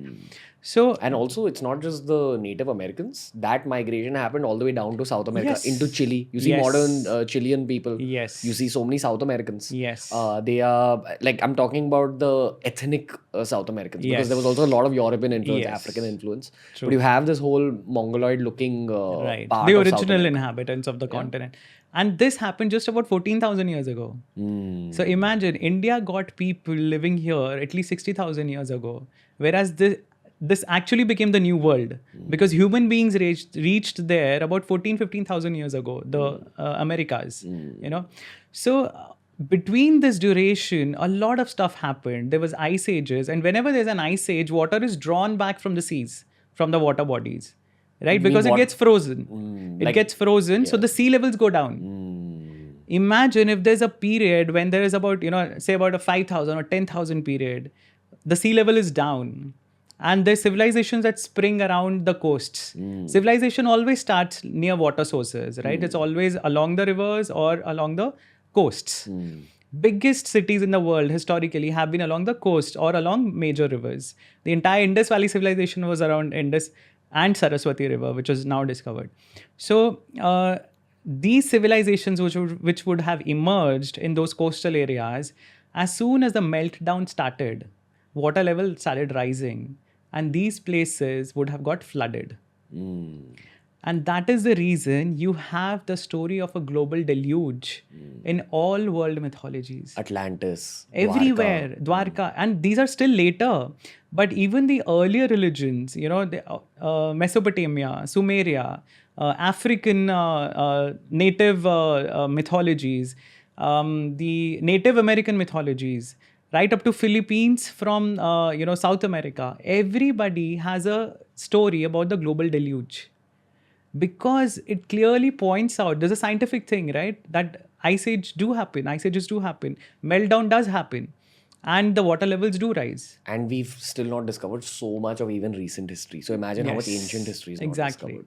So, and also, it's not just the Native Americans. That migration happened all the way down to South America, Yes. into Chile. You see Yes. modern Chilean people. Yes. You see so many South Americans. Yes. They are, like, I'm talking about the ethnic South Americans. Because Yes. there was also a lot of European influence, Yes. African influence. True. But you have this whole Mongoloid-looking right. part The of South original America. inhabitants of the continent. And this happened just about 14,000 years ago. So imagine, India got people living here at least 60,000 years ago. Whereas this actually became the new world because human beings reached there about 15,000 years ago, the Americas, So between this duration, a lot of stuff happened. There was ice ages. And whenever there's an ice age, water is drawn back from the seas, from the water bodies. Right? You mean Because it gets frozen. It gets frozen, so the sea levels go down. Imagine if there's a period when there is about, say about a 5,000 or 10,000 period, the sea level is down. And there's civilizations that spring around the coasts. Civilization always starts near water sources, right? It's always along the rivers or along the coasts. Biggest cities in the world historically have been along the coast or along major rivers. The entire Indus Valley civilization was around Indus and Saraswati River, which was now discovered. So these civilizations which would have emerged in those coastal areas, as soon as the meltdown started, water level started rising, and these places would have got flooded. And that is the reason you have the story of a global deluge in all world mythologies. Atlantis. Everywhere. Dwarka. And these are still later. But even the earlier religions, Mesopotamia, Sumeria, African native mythologies, the Native American mythologies, right up to Philippines from, South America. Everybody has a story about the global deluge. Because it clearly points out, there's a scientific thing, right? That ice ages do happen. Meltdown does happen. And the water levels do rise. And we've still not discovered so much of even recent history. So imagine how much ancient history is not discovered.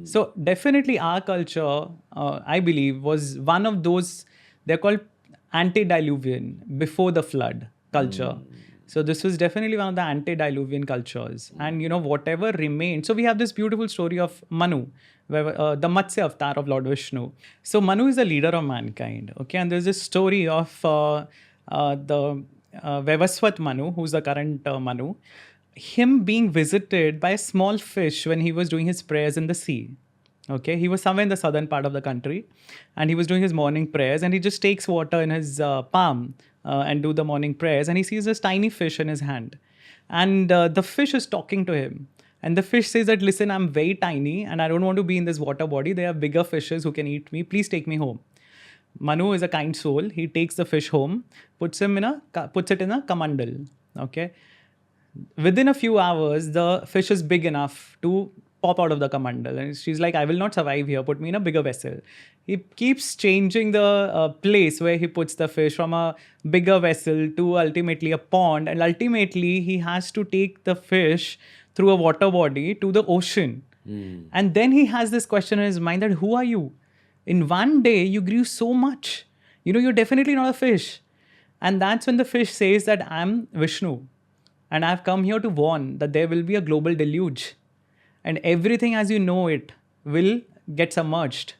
So definitely our culture, I believe, was one of those, they're called antediluvian, before the flood culture. So this was definitely one of the antediluvian cultures. And, whatever remained. So we have this beautiful story of Manu, where, the Matsya avatar of Lord Vishnu. So Manu is the leader of mankind. Okay. And there's this story of the Vevaswat Manu, who's the current Manu, him being visited by a small fish when he was doing his prayers in the sea. Okay, he was somewhere in the southern part of the country and he was doing his morning prayers, and he just takes water in his palm and do the morning prayers, and he sees this tiny fish in his hand, and the fish is talking to him, and the fish says that, listen, I'm very tiny and I don't want to be in this water body. There are bigger fishes who can eat me. Please take me home. Manu is a kind soul. He takes the fish home, puts it in a kamandal. Okay. Within a few hours, the fish is big enough to pop out of the kamandal. And she's like, I will not survive here. Put me in a bigger vessel. He keeps changing the place where he puts the fish from a bigger vessel to ultimately a pond. And ultimately, he has to take the fish through a water body to the ocean. And then he has this question in his mind that, who are you? In one day, you grew so much. You're definitely not a fish. And that's when the fish says that I'm Vishnu. And I've come here to warn that there will be a global deluge. And everything as you know it will get submerged.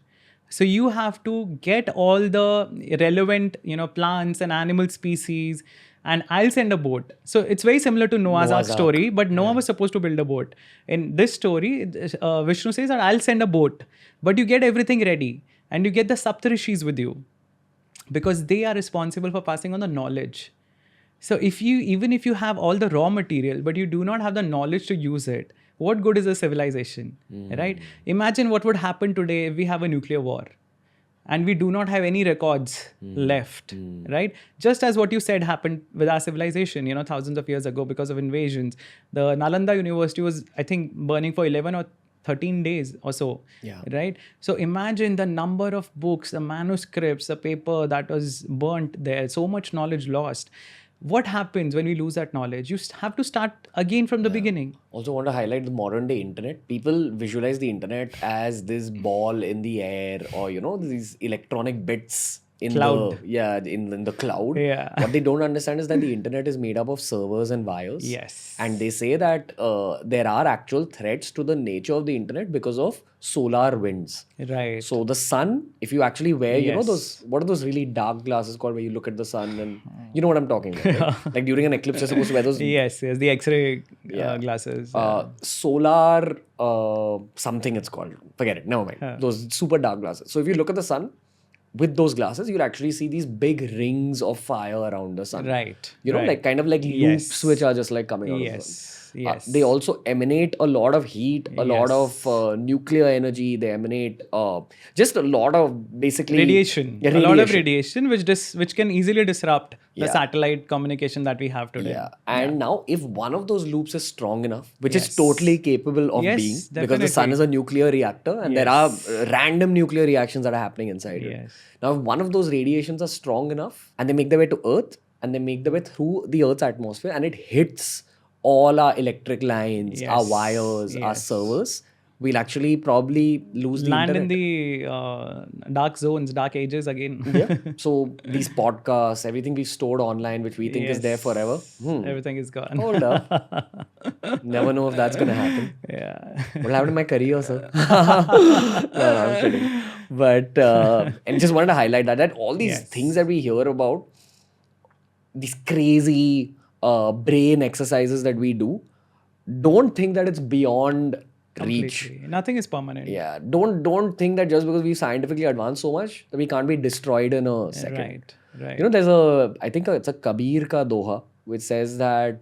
So you have to get all the relevant, plants and animal species, and I'll send a boat. So it's very similar to Noah's Ark story, but Noah was supposed to build a boat. In this story, Vishnu says that I'll send a boat, but you get everything ready and you get the Saptarishis with you because they are responsible for passing on the knowledge. So even if you have all the raw material, but you do not have the knowledge to use it, what good is a civilization, right? Imagine what would happen today if we have a nuclear war. and we do not have any records left, right? Just as what you said happened with our civilization, thousands of years ago because of invasions. The Nalanda University was, I think, burning for 11 or 13 days or so, Yeah. right? So imagine the number of books, the manuscripts, the paper that was burnt there, so much knowledge lost. What happens when we lose that knowledge? You have to start again from the beginning. Also want to highlight the modern day internet. People visualize the internet as this ball in the air, or these electronic bits in Cloud. in the cloud. Yeah. What they don't understand is that the internet is made up of servers and wires. Yes. And they say that there are actual threats to the nature of the internet because of solar winds. Right. So the sun, if you actually wear, Yes. those, what are those really dark glasses called where you look at the sun and you know what I'm talking about, right? Like during an eclipse, you're supposed to wear those Yes, the X-ray glasses. solar something it's called. Forget it. Never mind. Those super dark glasses. So if you look at the sun with those glasses, you'll actually see these big rings of fire around the sun. Right. Like right. kind of like Yes. loops which are just like coming out of the sun. Yes. Yes. They also emanate a lot of heat, a lot of nuclear energy. They emanate just a lot of basically radiation. Yeah, A lot of radiation which can easily disrupt the Yeah. satellite communication that we have today. Yeah. And now if one of those loops is strong enough, which is Yes. totally capable of Yes, being, because the sun definitely. is a nuclear reactor and there are random nuclear reactions that are happening inside it. Yes. Now, if one of those radiations are strong enough and they make their way to Earth and they make their way through the Earth's atmosphere and it hits all our electric lines, our Yes. wires, our Yes. servers, we'll actually probably lose the Land internet. in the dark zones, dark ages again. Yeah. So these podcasts, everything we've stored online, which we think is there Yes. forever. Everything is gone. Hold up. Never know if that's going to happen. Yeah. What happened to my career, sir? No, I'm kidding. But, and just wanted to highlight that all these Yes. things that we hear about, these crazy brain exercises that we do, don't think that it's beyond reach. Completely. Nothing is permanent. Yeah. Don't think that just because we've scientifically advanced so much that we can't be destroyed in a second. Right. Right. There's I think it's a Kabir ka doha, which says that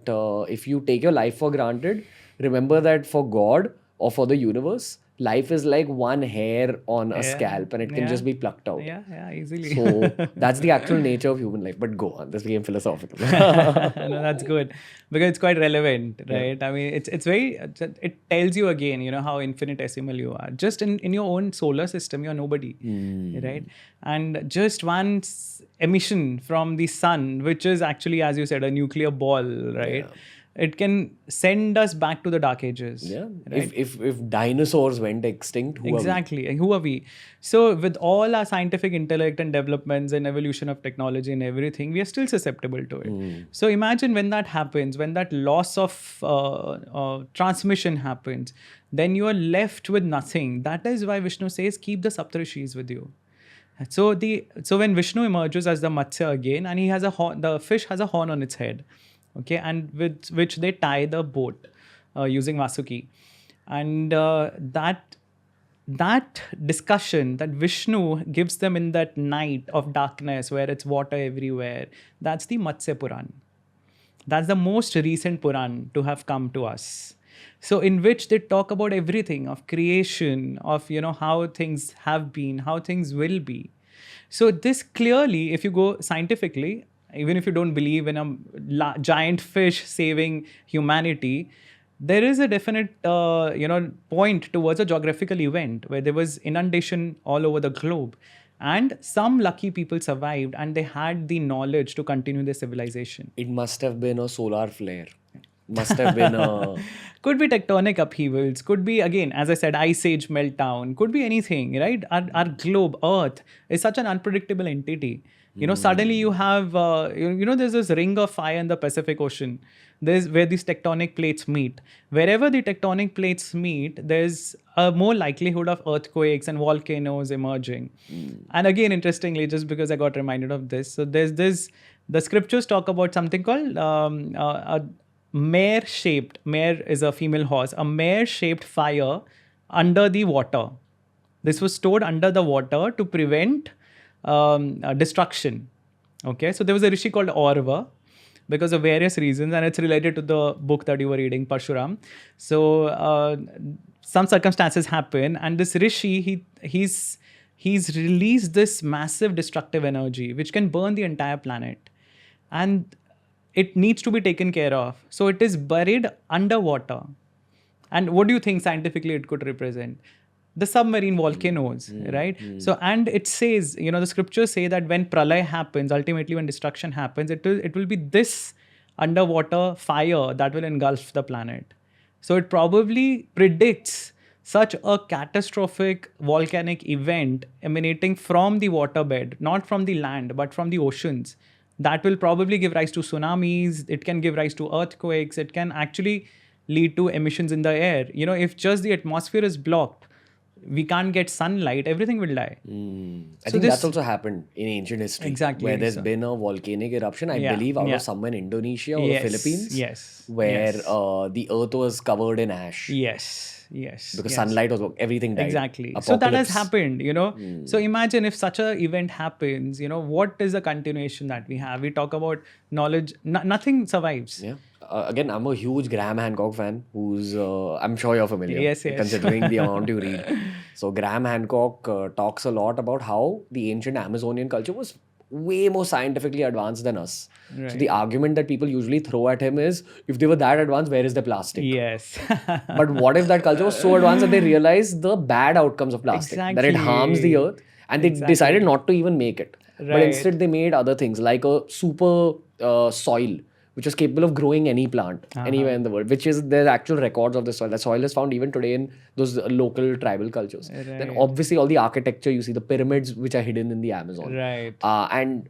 if you take your life for granted, remember that for God or for the universe, life is like one hair on a Yeah. scalp and it can Yeah. just be plucked out. Yeah, easily. So that's the actual nature of human life. But go on, this became philosophical. No, that's good because it's quite relevant, right? I mean, it's very, it tells you again, how infinitesimal you are. Just in your own solar system, you're nobody, right? And just one emission from the sun, which is actually, as you said, a nuclear ball, right? It can send us back to the dark ages. Yeah. Right? If dinosaurs went extinct, who are we? Exactly. And who are we? So with all our scientific intellect and developments and evolution of technology and everything, we are still susceptible to it. So imagine when that happens, when that loss of transmission happens, then you are left with nothing. That is why Vishnu says, keep the Saptarishis with you. So when Vishnu emerges as the Matsya again, and he has a horn, the fish has a horn on its head, okay, and with which they tie the boat using Vasuki, and that discussion that Vishnu gives them in that night of darkness where it's water everywhere, that's the Matsya Puran. That's the most recent Puran to have come to us. So in which they talk about everything of creation, of how things have been, how things will be. So this clearly, if you go scientifically, even if you don't believe in a giant fish saving humanity, there is a definite point towards a geographical event where there was inundation all over the globe. And some lucky people survived and they had the knowledge to continue their civilization. It must have been a solar flare. Must have been a... Could be tectonic upheavals, could be, again, as I said, ice age meltdown, could be anything, right? Our globe, Earth, is such an unpredictable entity. Suddenly you have, there's this ring of fire in the Pacific Ocean. There's where these tectonic plates meet. Wherever the tectonic plates meet, there's a more likelihood of earthquakes and volcanoes emerging. And again, interestingly, just because I got reminded of this, so there's this, the scriptures talk about something called a mare-shaped, mare is a female horse, a mare-shaped fire under the water. This was stored under the water to prevent destruction. Okay, so there was a rishi called Orva because of various reasons, and it's related to the book that you were reading, Parshuram. So some circumstances happen, and this rishi, he's released this massive destructive energy which can burn the entire planet. And it needs to be taken care of. So it is buried underwater. And what do you think scientifically it could represent? The submarine volcanoes, right? So, and it says, the scriptures say that when pralay happens, ultimately when destruction happens, it will be this underwater fire that will engulf the planet. So it probably predicts such a catastrophic volcanic event emanating from the waterbed, not from the land, but from the oceans. That will probably give rise to tsunamis. It can give rise to earthquakes. It can actually lead to emissions in the air. If just the atmosphere is blocked, we can't get sunlight, everything will die. I think that's also happened in ancient history. Exactly. Where there's been a volcanic eruption, I believe, out of somewhere in Indonesia or the Philippines. Yes. Where the earth was covered in ash. Yes. Because sunlight was, everything died. Exactly. Apocalypse. So that has happened, So imagine if such an event happens, what is the continuation that we have? We talk about knowledge, nothing survives. Yeah. Again, I'm a huge Graham Hancock fan, who's, I'm sure you're familiar. Yes. Considering the amount you read. So Graham Hancock talks a lot about how the ancient Amazonian culture was way more scientifically advanced than us. Right. So the argument that people usually throw at him is, if they were that advanced, where is the plastic? Yes. But what if that culture was so advanced that they realized the bad outcomes of plastic? That it harms the earth, and they decided not to even make it. But instead they made other things like a super soil, which is capable of growing any plant anywhere in the world, which is, there's actual records of the soil. The soil is found even today in those local tribal cultures. Then obviously all the architecture, you see the pyramids which are hidden in the Amazon. Right. And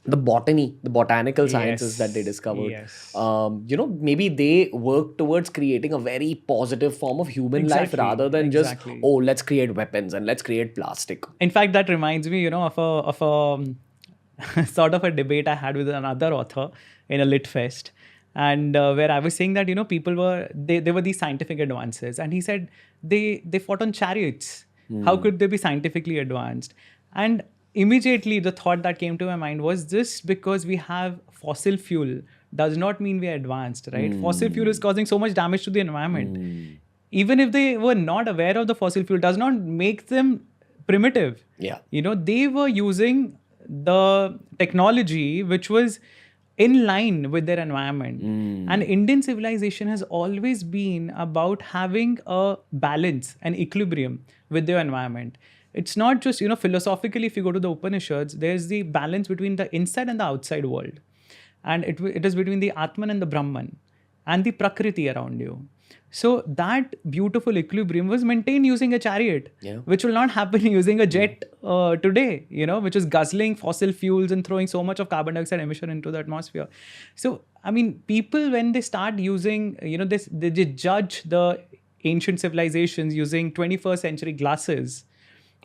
the botany, the botanical sciences that they discovered. Yes. Maybe they work towards creating a very positive form of human life rather than just, let's create weapons and let's create plastic. In fact, that reminds me, of a sort of a debate I had with another author in a lit fest, and where I was saying that people were there were these scientific advances, and he said they fought on chariots. How could they be scientifically advanced? And immediately the thought that came to my mind was, this because we have fossil fuel does not mean we are advanced, right? Fossil fuel is causing so much damage to the environment. Even if they were not aware of the fossil fuel, does not make them primitive. Yeah. They were using the technology which was in line with their environment. And Indian civilization has always been about having a balance, an equilibrium with their environment. It's not just, philosophically, if you go to the Upanishads, there's the balance between the inside and the outside world. And it is between the Atman and the Brahman and the Prakriti around you. So that beautiful equilibrium was maintained using a chariot, which will not happen using a jet today, which is guzzling fossil fuels and throwing so much of carbon dioxide emission into the atmosphere. So, people, when they start using, they judge the ancient civilizations using 21st century glasses.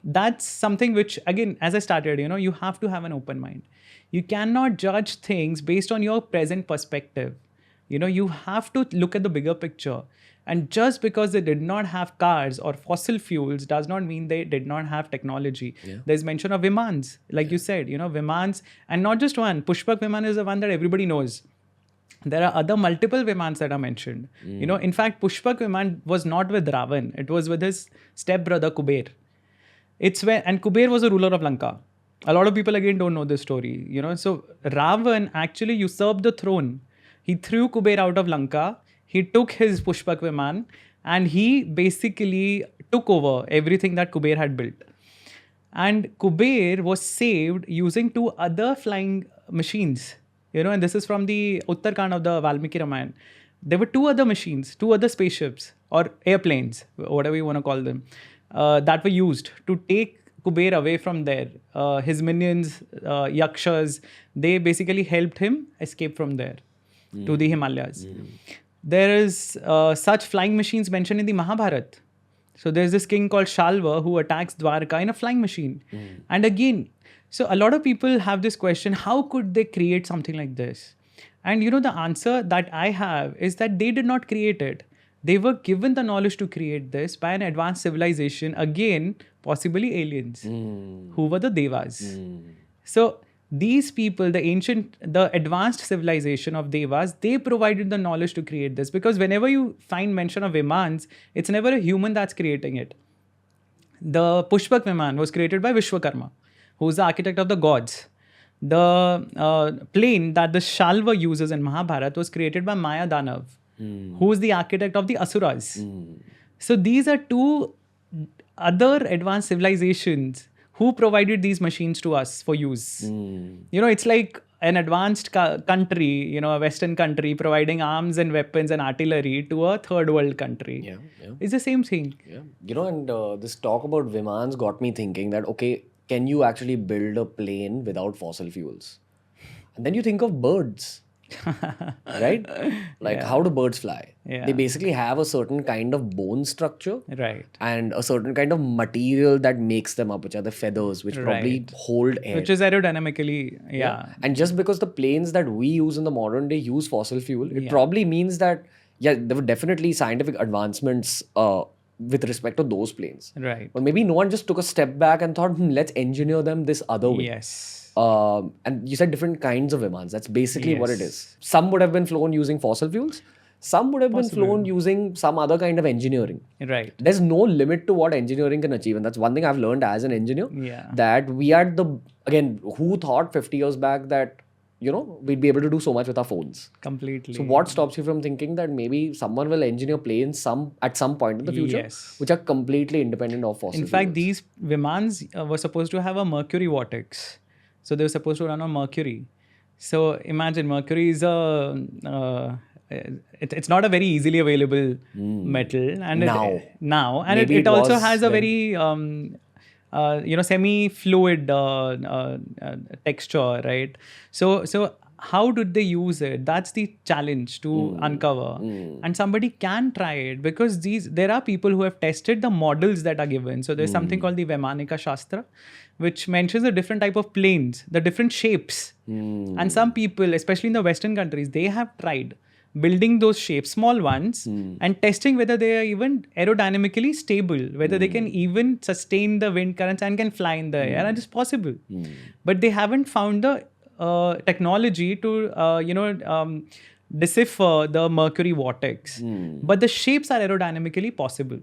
That's something which, again, as I started, you have to have an open mind. You cannot judge things based on your present perspective. You have to look at the bigger picture. And just because they did not have cars or fossil fuels does not mean they did not have technology. There's mention of Vimans, like you said, Vimans, and not just one. Pushpaka Vimana is the one that everybody knows. There are other multiple Vimans that are mentioned. In fact, Pushpaka Vimana was not with Ravan. It was with his stepbrother Kuber. And Kuber was a ruler of Lanka. A lot of people again don't know this story. So Ravan actually usurped the throne. He threw Kuber out of Lanka. He took his Pushpaka Vimana and he basically took over everything that Kuber had built. And Kuber was saved using 2 other flying machines. And this is from the Uttarkand of the Valmiki Ramayana. There were 2 other machines, 2 other spaceships or airplanes, whatever you want to call them, that were used to take Kuber away from there. His minions, yakshas, they basically helped him escape from there to the Himalayas. There is such flying machines mentioned in the Mahabharata. So there's this king called Shalva who attacks Dwarka in a flying machine. And again, so a lot of people have this question, how could they create something like this? And the answer that I have is that they did not create it. They were given the knowledge to create this by an advanced civilization, again, possibly aliens, who were the Devas. So these people, the advanced civilization of Devas, they provided the knowledge to create this. Because whenever you find mention of Vimans, it's never a human that's creating it. The Pushpaka Vimana was created by Vishwakarma, who is the architect of the gods. The plane that the Shalva uses in Mahabharata was created by Maya Danav, who is the architect of the Asuras. So these are two other advanced civilizations who provided these machines to us for use. It's like an advanced country, a Western country providing arms and weapons and artillery to a third world country. Yeah. It's the same thing. Yeah. And this talk about Vimans got me thinking that, okay, can you actually build a plane without fossil fuels? And then you think of birds, right? Like, how do birds fly? Yeah. They basically have a certain kind of bone structure. Right. And a certain kind of material that makes them up, which are the feathers, which probably hold air. Which is aerodynamically, yeah. And just because the planes that we use in the modern day use fossil fuel, it probably means that, there were definitely scientific advancements with respect to those planes. Right. But maybe no one just took a step back and thought, let's engineer them this other way. Yes. And you said different kinds of Vimans. That's basically what it is. Some would have been flown using fossil fuels. Some would have been flown using some other kind of engineering. Right. There's no limit to what engineering can achieve. And that's one thing I've learned as an engineer. Yeah. That we are again, who thought 50 years back that, we'd be able to do so much with our phones. Completely. So what stops you from thinking that maybe someone will engineer planes at some point in the future, which are completely independent of fossil fuels? In fact, ththese Vimans were supposed to have a mercury vortex. So they were supposed to run on mercury. So imagine mercury is it's not a very easily available metal. And now. And it also has a very semi-fluid texture, right? So how did they use it? That's the challenge to uncover. And somebody can try it because there are people who have tested the models that are given. So there's something called the Vaimanika Shastra, which mentions the different type of planes, the different shapes. And some people, especially in the Western countries, they have tried building those shapes, small ones, and testing whether they are even aerodynamically stable, whether they can even sustain the wind currents and can fly in the air, and it's possible. But they haven't found the technology to, decipher the mercury vortex. But the shapes are aerodynamically possible.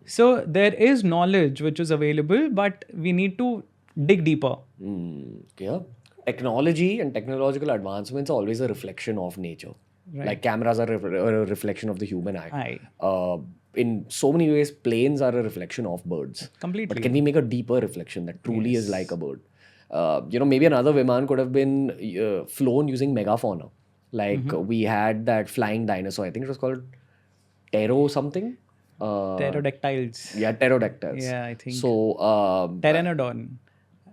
So there is knowledge which is available, but we need to dig deeper. Yeah. Technology and technological advancements are always a reflection of nature. Right. Like cameras are a reflection of the human eye. In so many ways, planes are a reflection of birds. Completely. But can we make a deeper reflection that truly is like a bird? Maybe another Viman could have been flown using megafauna. Like we had that flying dinosaur. I think it was called Ptero something. Pterodactyls. Yeah, pterodactyls. Yeah, I think. So Pteranodon.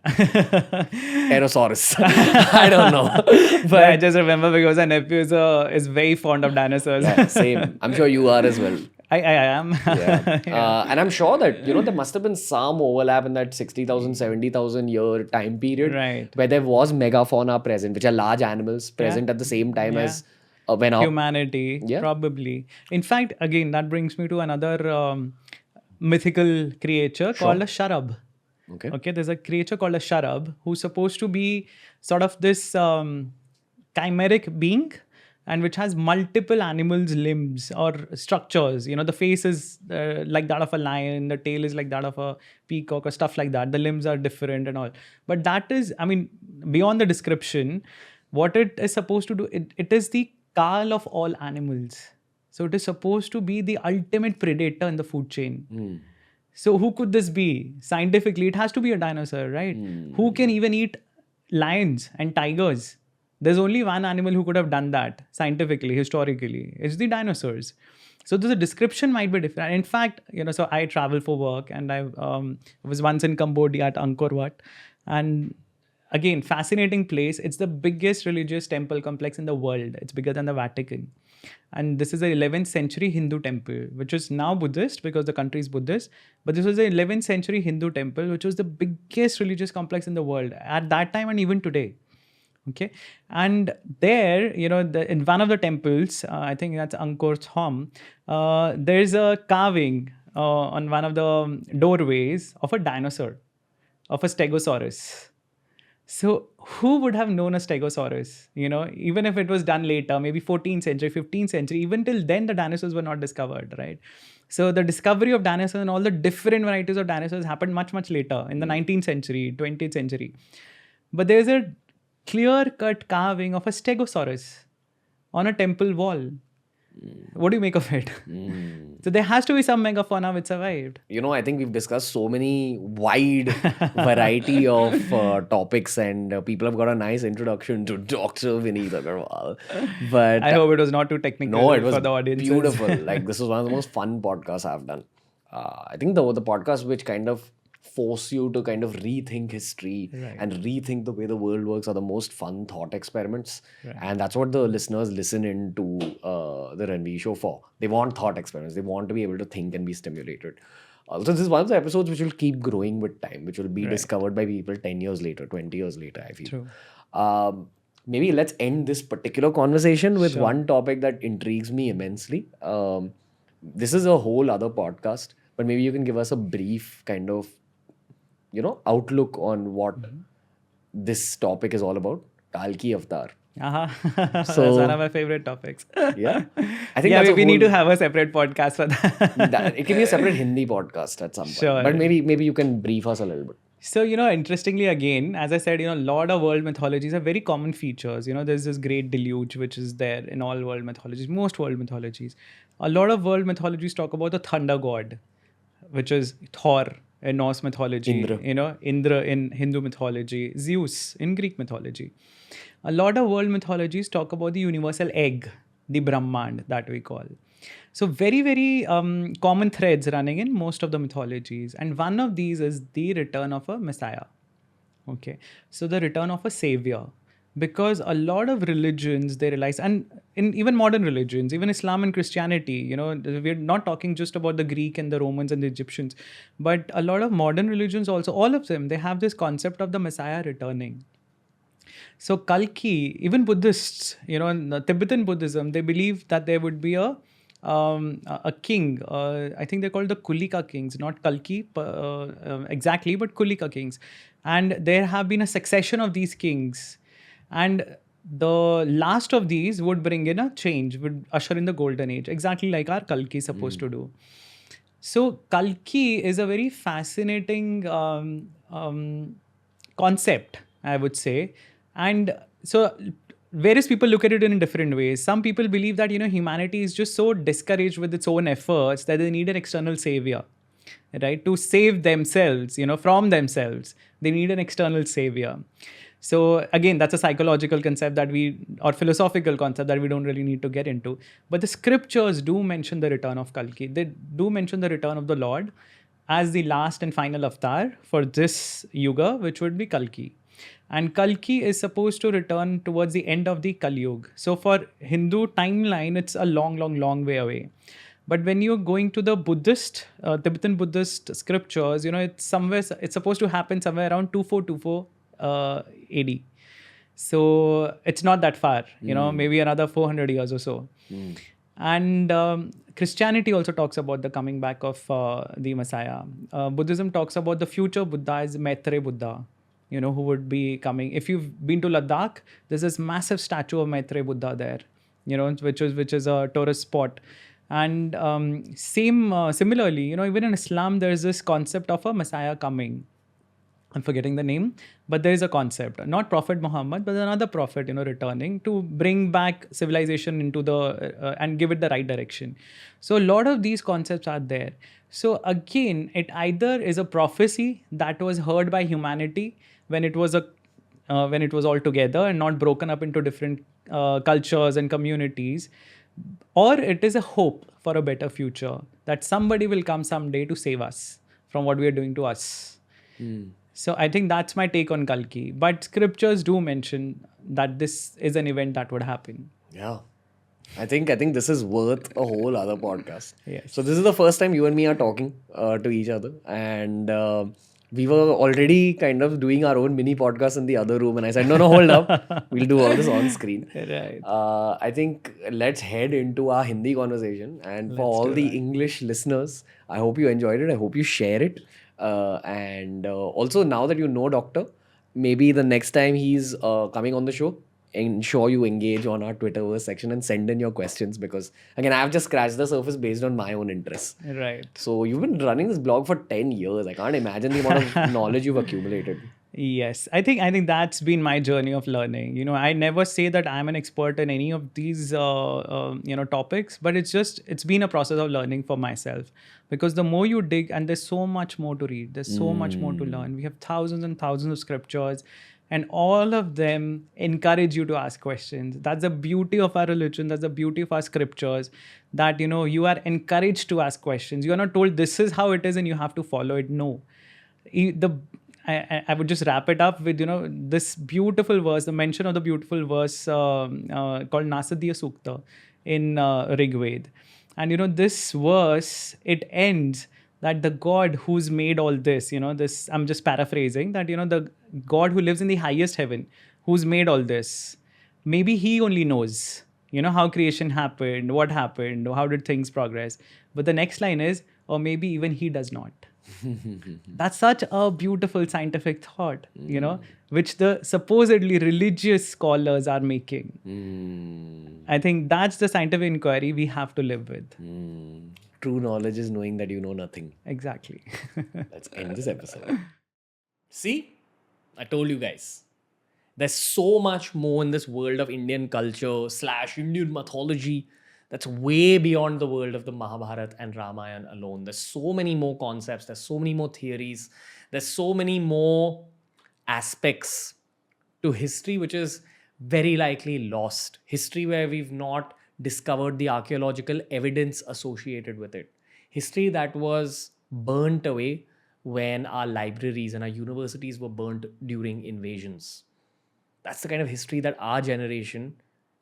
Pterosaurus. I don't know. But I just remember because my nephew is very fond of dinosaurs. Yeah, same. I'm sure you are as well. I am. Yeah. And I'm sure that, there must have been some overlap in that 60,000, 70,000 year time period. Right. Where there was megafauna present, which are large animals present at the same time as humanity, probably. In fact, again, that brings me to another mythical creature called a Sharab. Okay, there's a creature called a Sharab who's supposed to be sort of this chimeric being and which has multiple animals' limbs or structures. The face is like that of a lion, the tail is like that of a peacock or stuff like that. The limbs are different and all. But that is, beyond the description, what it is supposed to do, it is the Kal of all animals. So it is supposed to be the ultimate predator in the food chain. So who could this be? Scientifically, it has to be a dinosaur, right? Who can even eat lions and tigers? There's only one animal who could have done that scientifically, historically. It's the dinosaurs. So the description might be different. In fact, so I travel for work and I was once in Cambodia at Angkor Wat. And again, fascinating place. It's the biggest religious temple complex in the world. It's bigger than the Vatican. And this is an 11th century Hindu temple, which is now Buddhist because the country is Buddhist. But this was an 11th century Hindu temple, which was the biggest religious complex in the world at that time and even today. Okay. And there, in one of the temples, I think that's Angkor Thom, there's a carving on one of the doorways of a dinosaur, of a stegosaurus. So who would have known a stegosaurus? Even if it was done later, maybe 14th century, 15th century, even till then the dinosaurs were not discovered, right? So the discovery of dinosaurs and all the different varieties of dinosaurs happened much, much later in the 19th century, 20th century. But there's a clear-cut carving of a stegosaurus on a temple wall. What do you make of it? So there has to be some megafauna which survived. I think we've discussed so many wide variety of topics, and people have got a nice introduction to Dr. Vineet Aggarwal. But I hope it was not too technical no, it was for the audience. beautiful. Like, this was one of the most fun podcasts I've done. I think the podcast which kind of force you to kind of rethink history and rethink the way the world works are the most fun thought experiments. And that's what the listeners listen into the Ranveer show for. They want thought experiments. They want to be able to think and be stimulated. So this is one of the episodes which will keep growing with time, which will be discovered by people 10 years later, 20 years later, I feel. Maybe let's end this particular conversation with one topic that intrigues me immensely. This is a whole other podcast, but maybe you can give us a brief kind of outlook on what this topic is all about. Kalki Avatar. That's one of my favorite topics. Yeah, I think we need to have a separate podcast for that. It can be a separate Hindi podcast at some point. Sure. But maybe you can brief us a little bit. So, interestingly, again, as I said, a lot of world mythologies have very common features. There's this great deluge, which is there in all world mythologies, most world mythologies. A lot of world mythologies talk about the thunder god, which is Thor in Norse mythology, Indra in Hindu mythology, Zeus in Greek mythology. A lot of world mythologies talk about the universal egg, the Brahmand that we call. So very, very common threads running in most of the mythologies. And one of these is the return of a messiah. Okay. So the return of a savior. Because a lot of religions, they realize, and in even modern religions, even Islam and Christianity, we're not talking just about the Greek and the Romans and the Egyptians, but a lot of modern religions also, all of them, they have this concept of the Messiah returning. So Kalki, even Buddhists, in Tibetan Buddhism, they believe that there would be a king. I think they're called the Kulika kings, not Kalki exactly, but Kulika kings. And there have been a succession of these kings. And the last of these would bring in a change, would usher in the golden age, exactly like our Kalki is supposed to do. So Kalki is a very fascinating concept, I would say. And so various people look at it in different ways. Some people believe that, humanity is just so discouraged with its own efforts that they need an external savior, right? To save themselves, from themselves. They need an external savior. So again, that's a psychological concept or philosophical concept that we don't really need to get into. But the scriptures do mention the return of Kalki. They do mention the return of the Lord as the last and final avatar for this yuga, which would be Kalki. And Kalki is supposed to return towards the end of the Kali Yuga. So for Hindu timeline, it's a long, long, long way away. But when you're going to the Buddhist, Tibetan Buddhist scriptures, it's supposed to happen somewhere around 2424 AD. So it's not that far, maybe another 400 years or so. And Christianity also talks about the coming back of the Messiah. Buddhism talks about the future Buddha as Maitreya Buddha, who would be coming. If you've been to Ladakh, there's this massive statue of Maitreya Buddha there, which is a tourist spot. And similarly, even in Islam, there's this concept of a Messiah coming. I'm forgetting the name, but there is a concept, not Prophet Muhammad, but another prophet, returning to bring back civilization into and give it the right direction. So a lot of these concepts are there. So again, it either is a prophecy that was heard by humanity when it was all together and not broken up into different cultures and communities, or it is a hope for a better future that somebody will come someday to save us from what we are doing to us. So I think that's my take on Kalki. But scriptures do mention that this is an event that would happen. Yeah. I think this is worth a whole other podcast. Yes. So this is the first time you and me are talking to each other. And we were already kind of doing our own mini podcast in the other room. And I said, no, hold up. We'll do all this on screen. Right. I think let's head into our Hindi conversation. And for all the English listeners, I hope you enjoyed it. I hope you share it. And also, now that you know Doctor, maybe the next time he's coming on the show, ensure you engage on our Twitterverse section and send in your questions, because again, I've just scratched the surface based on my own interests. Right. So you've been running this blog for 10 years. I can't imagine the amount of knowledge you've accumulated. Yes, I think that's been my journey of learning. I never say that I'm an expert in any of these topics, but it's been a process of learning for myself, because the more you dig, and there's so much more to read, there's so much more to learn. We have thousands and thousands of scriptures, and all of them encourage you to ask questions. That's the beauty of our religion. That's the beauty of our scriptures. That you are encouraged to ask questions. You are not told this is how it is and you have to follow it. No, the I would just wrap it up with this beautiful verse, the mention of the beautiful verse called Nasadiya Sukta in Rig Ved. And this verse, it ends that the God who's made all this, this, I'm just paraphrasing, that the God who lives in the highest heaven, who's made all this, maybe he only knows how creation happened, what happened, how did things progress. But the next line is, or maybe even he does not. That's such a beautiful scientific thought, which the supposedly religious scholars are making. I think that's the scientific inquiry we have to live with. True knowledge is knowing that you know nothing. Exactly. Let's end this episode. See? I told you guys. There's so much more in this world of Indian culture / Indian mythology that's way beyond the world of the Mahabharata and Ramayana alone. There's so many more concepts, there's so many more theories, there's so many more aspects to history which is very likely lost. History where we've not discovered the archaeological evidence associated with it. History that was burnt away when our libraries and our universities were burnt during invasions. That's the kind of history that our generation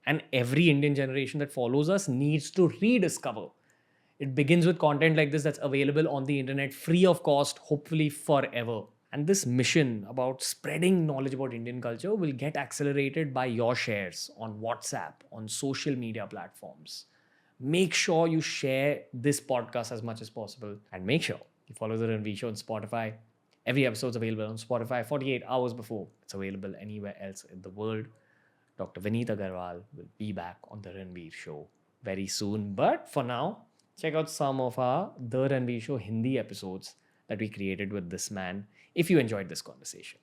and every Indian generation that follows us needs to rediscover. It begins with content like this that's available on the internet, free of cost, hopefully forever. And this mission about spreading knowledge about Indian culture will get accelerated by your shares on WhatsApp, on social media platforms. Make sure you share this podcast as much as possible, and make sure you follow the Ranveer Show on Spotify. Every episode's available on Spotify 48 hours before it's available anywhere else in the world. Dr. Vineet Aggarwal will be back on the Ranveer Show very soon. But for now, check out some of our The Ranveer Show Hindi episodes that we created with this man if you enjoyed this conversation.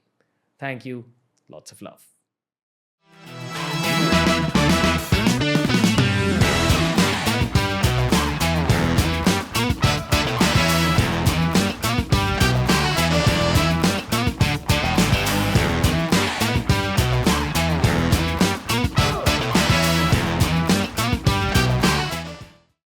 Thank you. Lots of love.